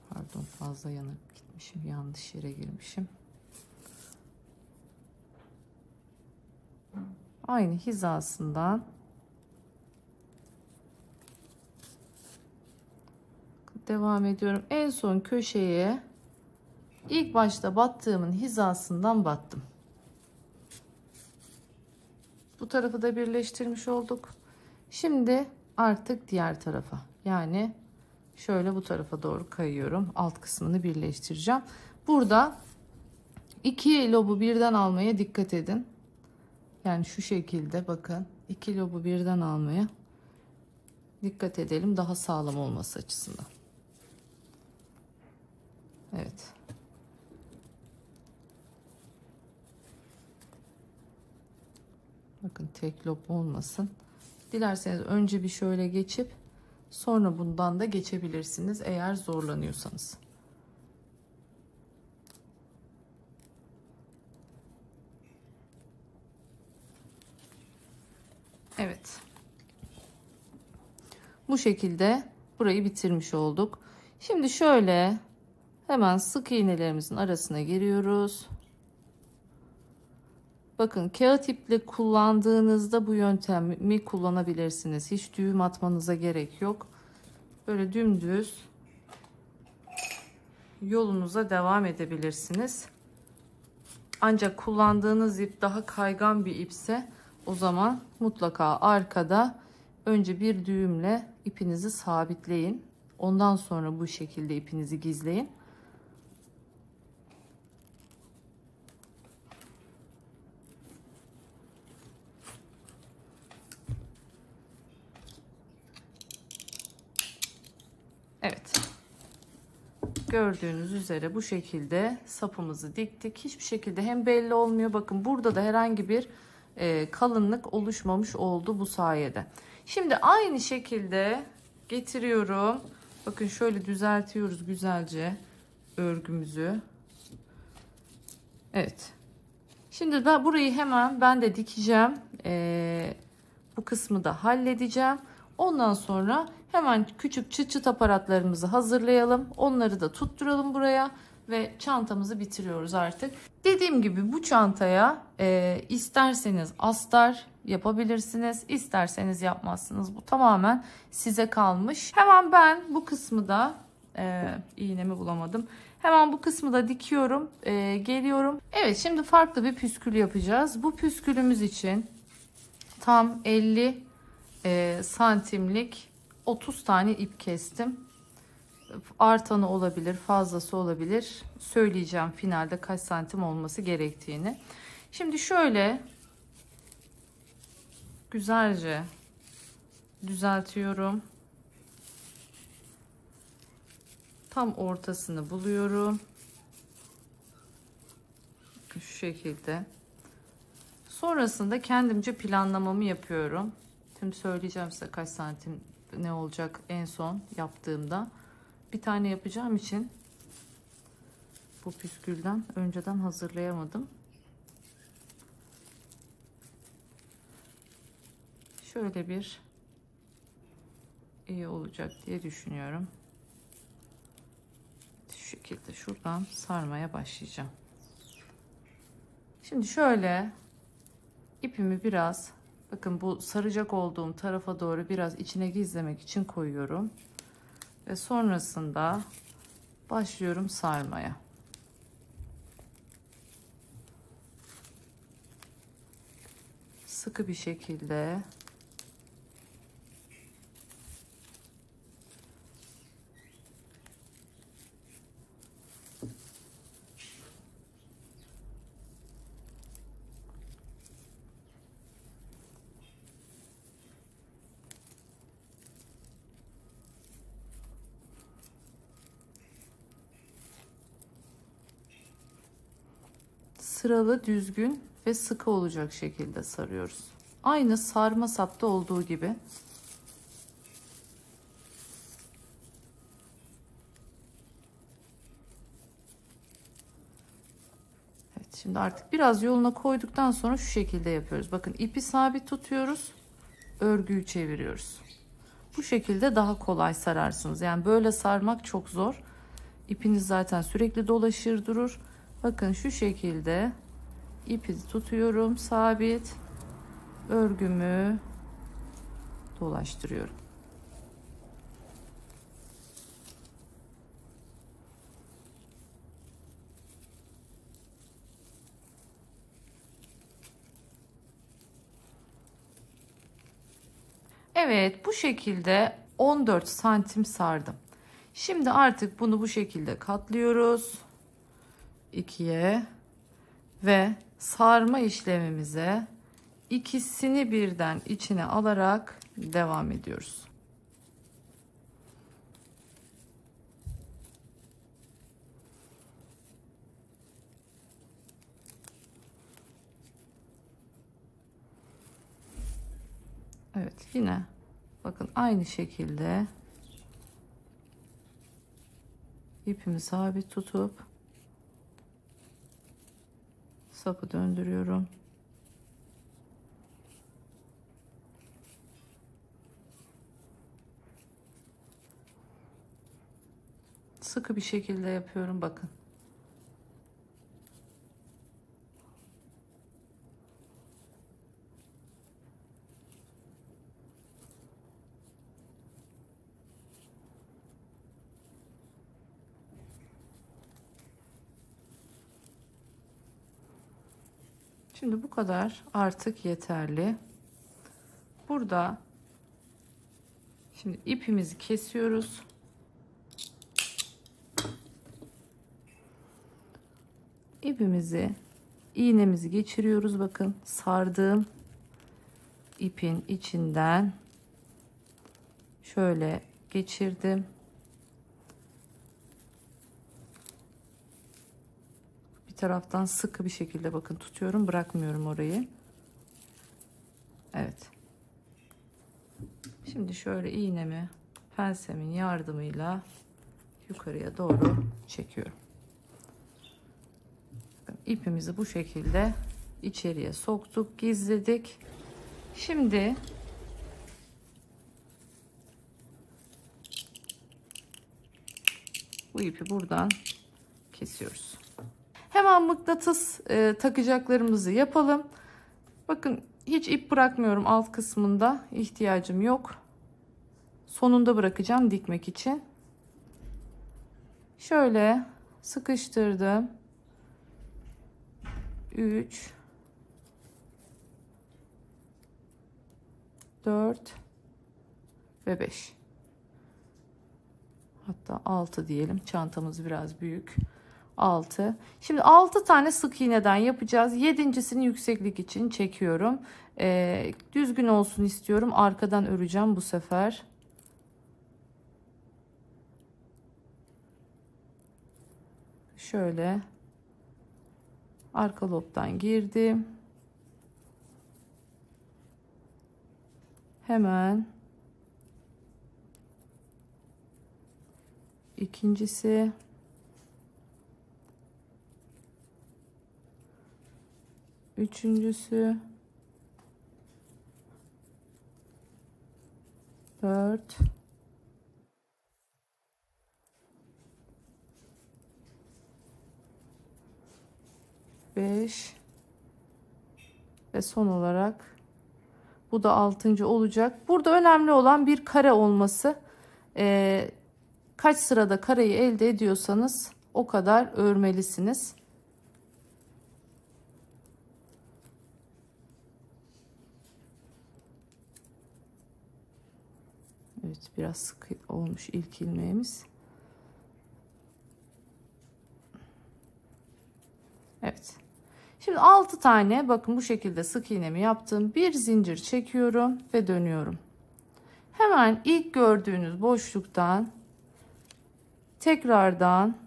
Pardon, fazla yanık gitmişim. Yanlış yere girmişim. aynı hizasından devam ediyorum. En son köşeye ilk başta battığımın hizasından battım. Bu tarafı da birleştirmiş olduk. Şimdi artık diğer tarafa, yani şöyle bu tarafa doğru kayıyorum. Alt kısmını birleştireceğim. Burada iki lobu birden almaya dikkat edin. Yani şu şekilde bakın, iki lobu birden almaya dikkat edelim, daha sağlam olması açısından. Evet. Bakın tek lob olmasın. Dilerseniz önce bir şöyle geçip sonra bundan da geçebilirsiniz eğer zorlanıyorsanız. Evet. Bu şekilde burayı bitirmiş olduk. Şimdi şöyle hemen sık iğnelerimizin arasına giriyoruz. Bakın kağıt iple kullandığınızda bu yöntemi kullanabilirsiniz. Hiç düğüm atmanıza gerek yok. Böyle dümdüz yolunuza devam edebilirsiniz. Ancak kullandığınız ip daha kaygan bir ipse o zaman mutlaka arkada önce bir düğümle ipinizi sabitleyin. Ondan sonra bu şekilde ipinizi gizleyin. Evet. Gördüğünüz üzere bu şekilde sapımızı diktik. Hiçbir şekilde hem belli olmuyor. Bakın burada da herhangi bir kalınlık oluşmamış oldu bu sayede. Şimdi aynı şekilde getiriyorum. Bakın şöyle düzeltiyoruz güzelce örgümüzü. Evet. Şimdi ben burayı hemen ben de dikeceğim. Bu kısmı da halledeceğim. Ondan sonra hemen küçük çıt çıt aparatlarımızı hazırlayalım. Onları da tutturalım buraya ve çantamızı bitiriyoruz artık. Dediğim gibi bu çantaya isterseniz astar yapabilirsiniz, isterseniz yapmazsınız. Bu tamamen size kalmış. Hemen ben bu kısmı da iğnemi bulamadım. Hemen bu kısmı da dikiyorum, geliyorum. Evet, şimdi farklı bir püskül yapacağız. Bu püskülümüz için tam 50 santimlik 30 tane ip kestim. Artanı olabilir, fazlası olabilir. Söyleyeceğim finalde kaç santim olması gerektiğini. Şimdi şöyle güzelce düzeltiyorum. Tam ortasını buluyorum. Şu şekilde. Sonrasında kendimce planlamamı yapıyorum. Şimdi söyleyeceğim size kaç santim ne olacak en son yaptığımda. Bir tane yapacağım için bu püskülden önceden hazırlayamadım. Şöyle bir iyi olacak diye düşünüyorum. Şu şekilde şuradan sarmaya başlayacağım. Şimdi şöyle ipimi biraz, bakın bu saracak olduğum tarafa doğru biraz içine gizlemek için koyuyorum. Ve sonrasında başlıyorum sarmaya. Sıkı bir şekilde sıralı, düzgün ve sıkı olacak şekilde sarıyoruz. Aynı sarma sapta olduğu gibi. Evet, şimdi artık biraz yoluna koyduktan sonra şu şekilde yapıyoruz. Bakın ipi sabit tutuyoruz. Örgüyü çeviriyoruz. Bu şekilde daha kolay sararsınız. Yani böyle sarmak çok zor. İpiniz zaten sürekli dolaşır durur. Bakın şu şekilde ipi tutuyorum sabit. örgümü dolaştırıyorum. Evet, bu şekilde 14 santim sardım. Şimdi artık bunu bu şekilde katlıyoruz. İkiye ve sarma işlemimize ikisini birden içine alarak devam ediyoruz. Evet, yine bakın aynı şekilde ipimi sabit tutup sapı döndürüyorum. Sıkı bir şekilde yapıyorum, bakın. Şimdi bu kadar artık yeterli. Burada şimdi ipimizi kesiyoruz. İpimizi, iğnemizi geçiriyoruz. Bakın, sardığım ipin içinden şöyle geçirdim. Bir taraftan sıkı bir şekilde bakın tutuyorum, bırakmıyorum orayı. Evet. Şimdi şöyle iğnemi pensemin yardımıyla yukarıya doğru çekiyorum. İpimizi bu şekilde içeriye soktuk, gizledik. Şimdi bu ipi buradan kesiyoruz. Hemen mıknatıs takacaklarımızı yapalım. Bakın, hiç ip bırakmıyorum alt kısmında, ihtiyacım yok. Sonunda bırakacağım dikmek için. Şöyle sıkıştırdım. 3 4 ve 5. Hatta 6 diyelim. Çantamız biraz büyük. 6. Şimdi 6 tane sık iğneden yapacağız. 7.'sini yükseklik için çekiyorum. Düzgün olsun istiyorum. Arkadan öreceğim bu sefer. Şöyle arka lobdan girdim. Hemen ikincisi, üçüncüsü, 4, 5 ve son olarak bu da 6. olacak. Burada önemli olan bir kare olması. Kaç sırada kareyi elde ediyorsanız o kadar örmelisiniz. Evet, biraz sıkı olmuş ilk ilmeğimiz. Evet. Şimdi 6 tane bakın bu şekilde sık iğnemi yaptım. Bir zincir çekiyorum ve dönüyorum. Hemen ilk gördüğünüz boşluktan tekrardan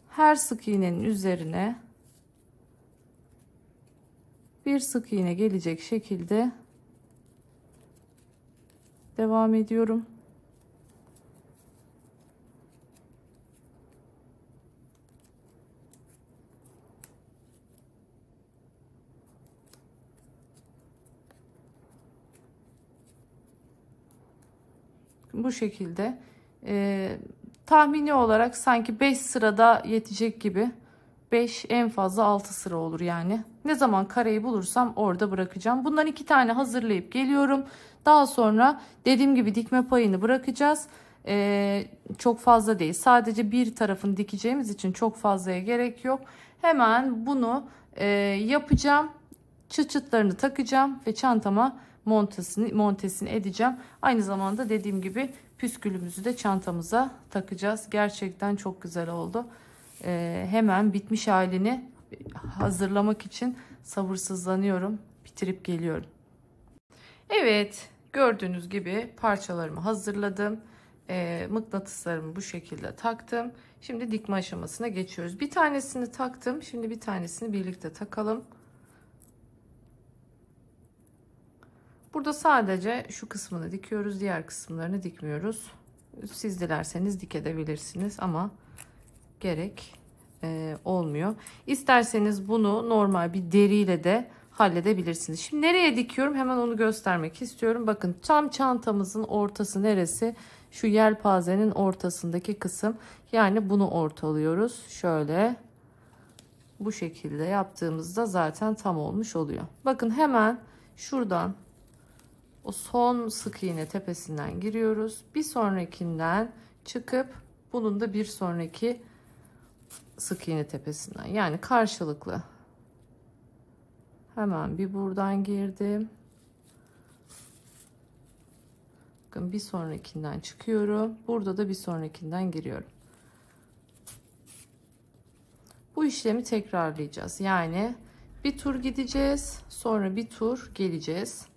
her sık iğnenin üzerine bir sık iğne gelecek şekilde devam ediyorum. Bu şekilde tahmini olarak sanki 5 sırada yetecek gibi. 5 en fazla 6 sıra olur yani. Ne zaman kareyi bulursam orada bırakacağım. Bundan 2 tane hazırlayıp geliyorum. Daha sonra dediğim gibi dikme payını bırakacağız. Çok fazla değil. Sadece bir tarafını dikeceğimiz için çok fazlaya gerek yok. Hemen bunu yapacağım. Çıt çıtlarını takacağım ve çantama montesini edeceğim. Aynı zamanda dediğim gibi püskülümüzü de çantamıza takacağız. Gerçekten çok güzel oldu. Hemen bitmiş halini hazırlamak için sabırsızlanıyorum. Bitirip geliyorum. Evet, gördüğünüz gibi parçalarımı hazırladım. Mıknatıslarımı bu şekilde taktım. Şimdi dikme aşamasına geçiyoruz. Bir tanesini taktım. Şimdi bir tanesini birlikte takalım. Burada sadece şu kısmını dikiyoruz. Diğer kısımlarını dikmiyoruz. Siz dilerseniz dikebilirsiniz ama gerek olmuyor. İsterseniz bunu normal bir deriyle de halledebilirsiniz. Şimdi nereye dikiyorum? Hemen onu göstermek istiyorum. Bakın tam çantamızın ortası neresi? Şu yelpazenin ortasındaki kısım. Yani bunu ortalıyoruz. Şöyle bu şekilde yaptığımızda zaten tam olmuş oluyor. Bakın hemen şuradan o son sık iğne tepesinden giriyoruz. Bir sonrakinden çıkıp bunun da bir sonraki sık iğne tepesinden, yani karşılıklı. Hemen bir buradan girdim. Bakın bir sonrakinden çıkıyorum. Burada da bir sonrakinden giriyorum. Bu işlemi tekrarlayacağız. Yani bir tur gideceğiz, sonra bir tur geleceğiz.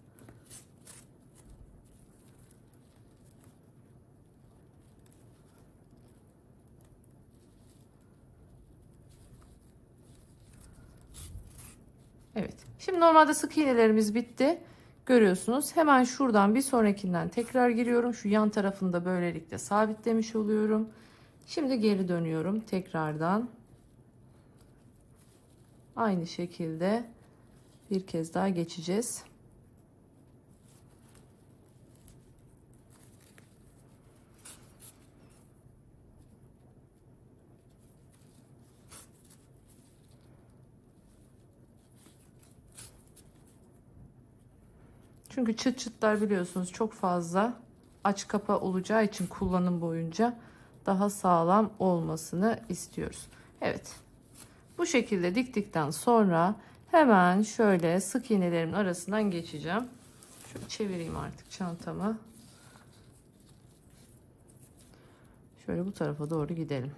Evet. Şimdi normalde sık iğnelerimiz bitti. Görüyorsunuz. Hemen şuradan bir sonrakinden tekrar giriyorum. Şu yan tarafını da böylelikle sabitlemiş oluyorum. Şimdi geri dönüyorum tekrardan. Aynı şekilde bir kez daha geçeceğiz. Çünkü çıt çıtlar biliyorsunuz çok fazla aç kapa olacağı için kullanım boyunca daha sağlam olmasını istiyoruz. Evet. Bu şekilde diktikten sonra hemen şöyle sık iğnelerimin arasından geçeceğim. Şöyle çevireyim artık çantamı. Şöyle bu tarafa doğru gidelim.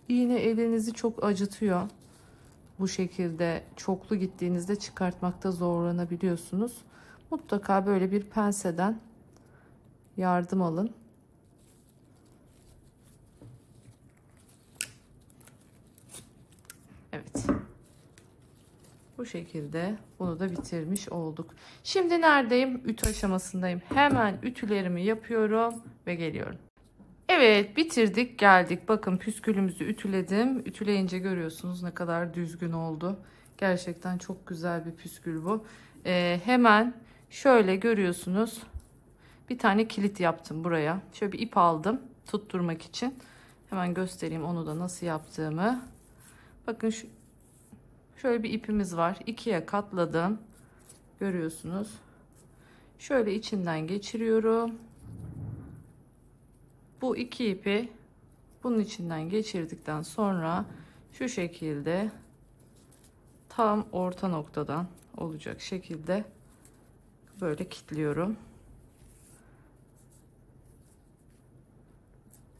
İğne elinizi çok acıtıyor. Bu şekilde çoklu gittiğinizde çıkartmakta zorlanabiliyorsunuz. Mutlaka böyle bir penseden yardım alın. Evet. Bu şekilde bunu da bitirmiş olduk. Şimdi neredeyim? Ütü aşamasındayım. Hemen ütülerimi yapıyorum ve geliyorum. Evet, bitirdik geldik. Bakın püskülümüzü ütüledim. Ütüleyince görüyorsunuz ne kadar düzgün oldu. Gerçekten çok güzel bir püskül bu. Hemen şöyle görüyorsunuz. Bir tane kilit yaptım buraya. Şöyle bir ip aldım tutturmak için. Hemen göstereyim onu da nasıl yaptığımı. Bakın şöyle bir ipimiz var. İkiye katladım. Görüyorsunuz. Şöyle içinden geçiriyorum. Bu iki ipi bunun içinden geçirdikten sonra şu şekilde tam orta noktadan olacak şekilde böyle kilitliyorum.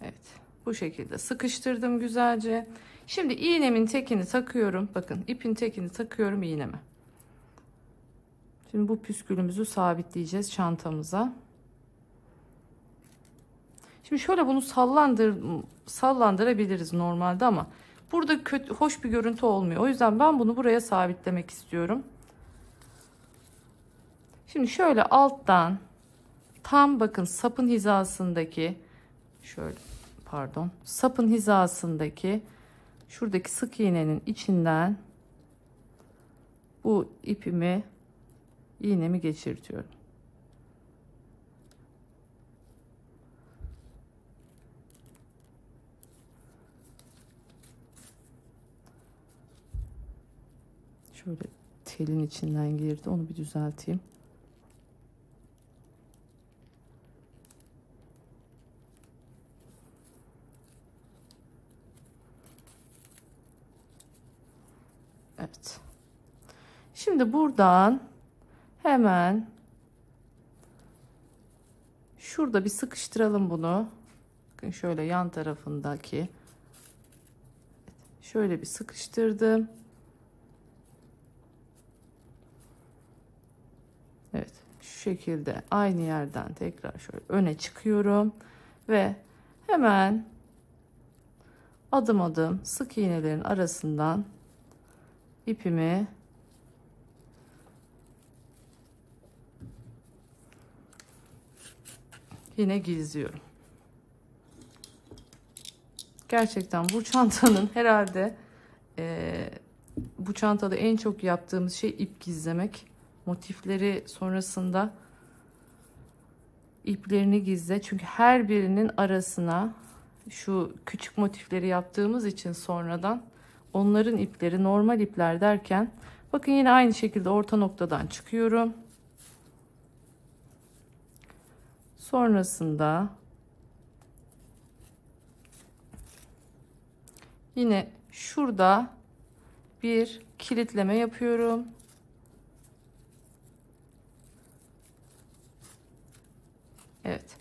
Evet, bu şekilde sıkıştırdım güzelce. Şimdi iğnemin tekini takıyorum. Bakın ipin tekini takıyorum iğneme. Şimdi bu püskülümüzü sabitleyeceğiz çantamıza. Şimdi şöyle bunu sallandırabiliriz normalde ama burada hoş bir görüntü olmuyor. O yüzden ben bunu buraya sabitlemek istiyorum. Şimdi şöyle alttan tam bakın sapın hizasındaki sapın hizasındaki şuradaki sık iğnenin içinden bu ipimi, iğnemi geçirtiyorum. Şöyle telin içinden girdi. Onu bir düzelteyim. Evet. Şimdi buradan hemen şurada bir sıkıştıralım bunu. Bakın şöyle yan tarafındaki. Şöyle bir sıkıştırdım. Evet. Şu şekilde aynı yerden tekrar şöyle öne çıkıyorum. Ve hemen adım adım sık iğnelerin arasından ipimi yine gizliyorum. Gerçekten bu çantanın herhalde bu çantada en çok yaptığımız şey ip gizlemek. Motifleri sonrasında iplerini gizle. Çünkü her birinin arasına şu küçük motifleri yaptığımız için sonradan onların ipleri normal ipler derken bakın yine aynı şekilde orta noktadan çıkıyorum. Sonrasında yine şurada bir kilitleme yapıyorum. Evet.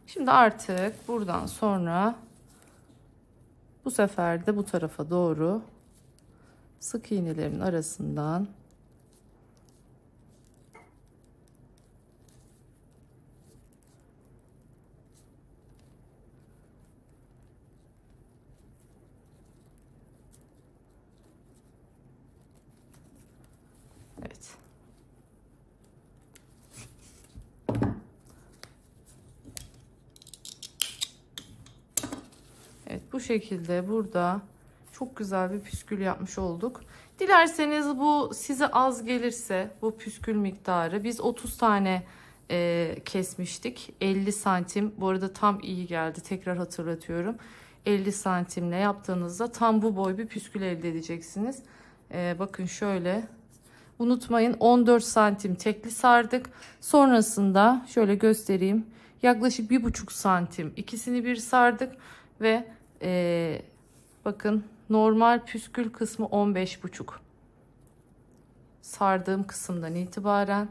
Şimdi artık buradan sonra bu sefer de bu tarafa doğru sık iğnelerin arasından evet. Evet, bu şekilde burada çok güzel bir püskül yapmış olduk. Dilerseniz bu size az gelirse bu püskül miktarı biz 30 tane kesmiştik. 50 santim bu arada tam iyi geldi, tekrar hatırlatıyorum. 50 santimle yaptığınızda tam bu boy bir püskül elde edeceksiniz. Bakın şöyle unutmayın 14 santim tekli sardık. Sonrasında şöyle göstereyim. Yaklaşık 1,5 santim ikisini bir sardık ve bakın normal püskül kısmı 15,5 sardığım kısımdan itibaren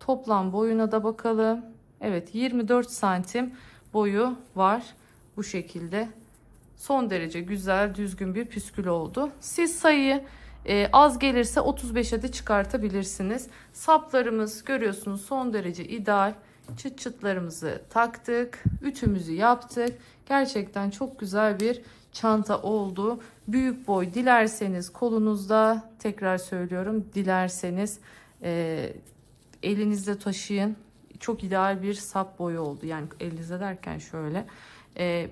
toplam boyuna da bakalım. Evet 24 santim boyu var bu şekilde. Son derece güzel düzgün bir püskül oldu. Siz sayıyı az gelirse 35'e de çıkartabilirsiniz. Saplarımız görüyorsunuz son derece ideal. Çıt çıtlarımızı taktık. Ütümüzü yaptık. Gerçekten çok güzel bir çanta oldu. Büyük boy dilerseniz kolunuzda, tekrar söylüyorum, dilerseniz elinizde taşıyın. Çok ideal bir sap boyu oldu. Yani elinizde derken şöyle.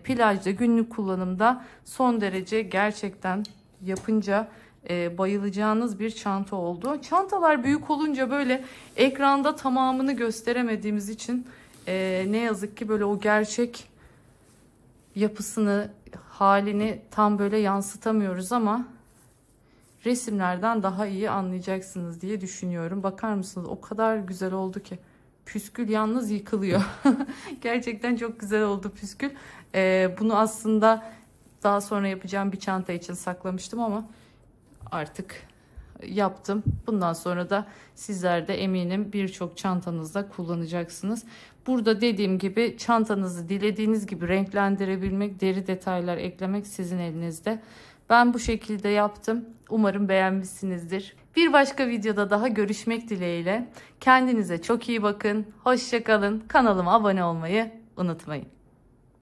Plajda günlük kullanımda son derece gerçekten yapınca bayılacağınız bir çanta oldu. Çantalar büyük olunca böyle ekranda tamamını gösteremediğimiz için ne yazık ki böyle o gerçek yapısını, halini tam böyle yansıtamıyoruz ama resimlerden daha iyi anlayacaksınız diye düşünüyorum. Bakar mısınız? O kadar güzel oldu ki. Püskül yalnız yıkılıyor. Gerçekten çok güzel oldu püskül. Bunu aslında daha sonra yapacağım bir çanta için saklamıştım ama artık yaptım. Bundan sonra da sizler de eminim birçok çantanızda kullanacaksınız. Burada dediğim gibi çantanızı dilediğiniz gibi renklendirebilmek, deri detaylar eklemek sizin elinizde. Ben bu şekilde yaptım. Umarım beğenmişsinizdir. Bir başka videoda daha görüşmek dileğiyle. Kendinize çok iyi bakın. Hoşça kalın. Kanalıma abone olmayı unutmayın.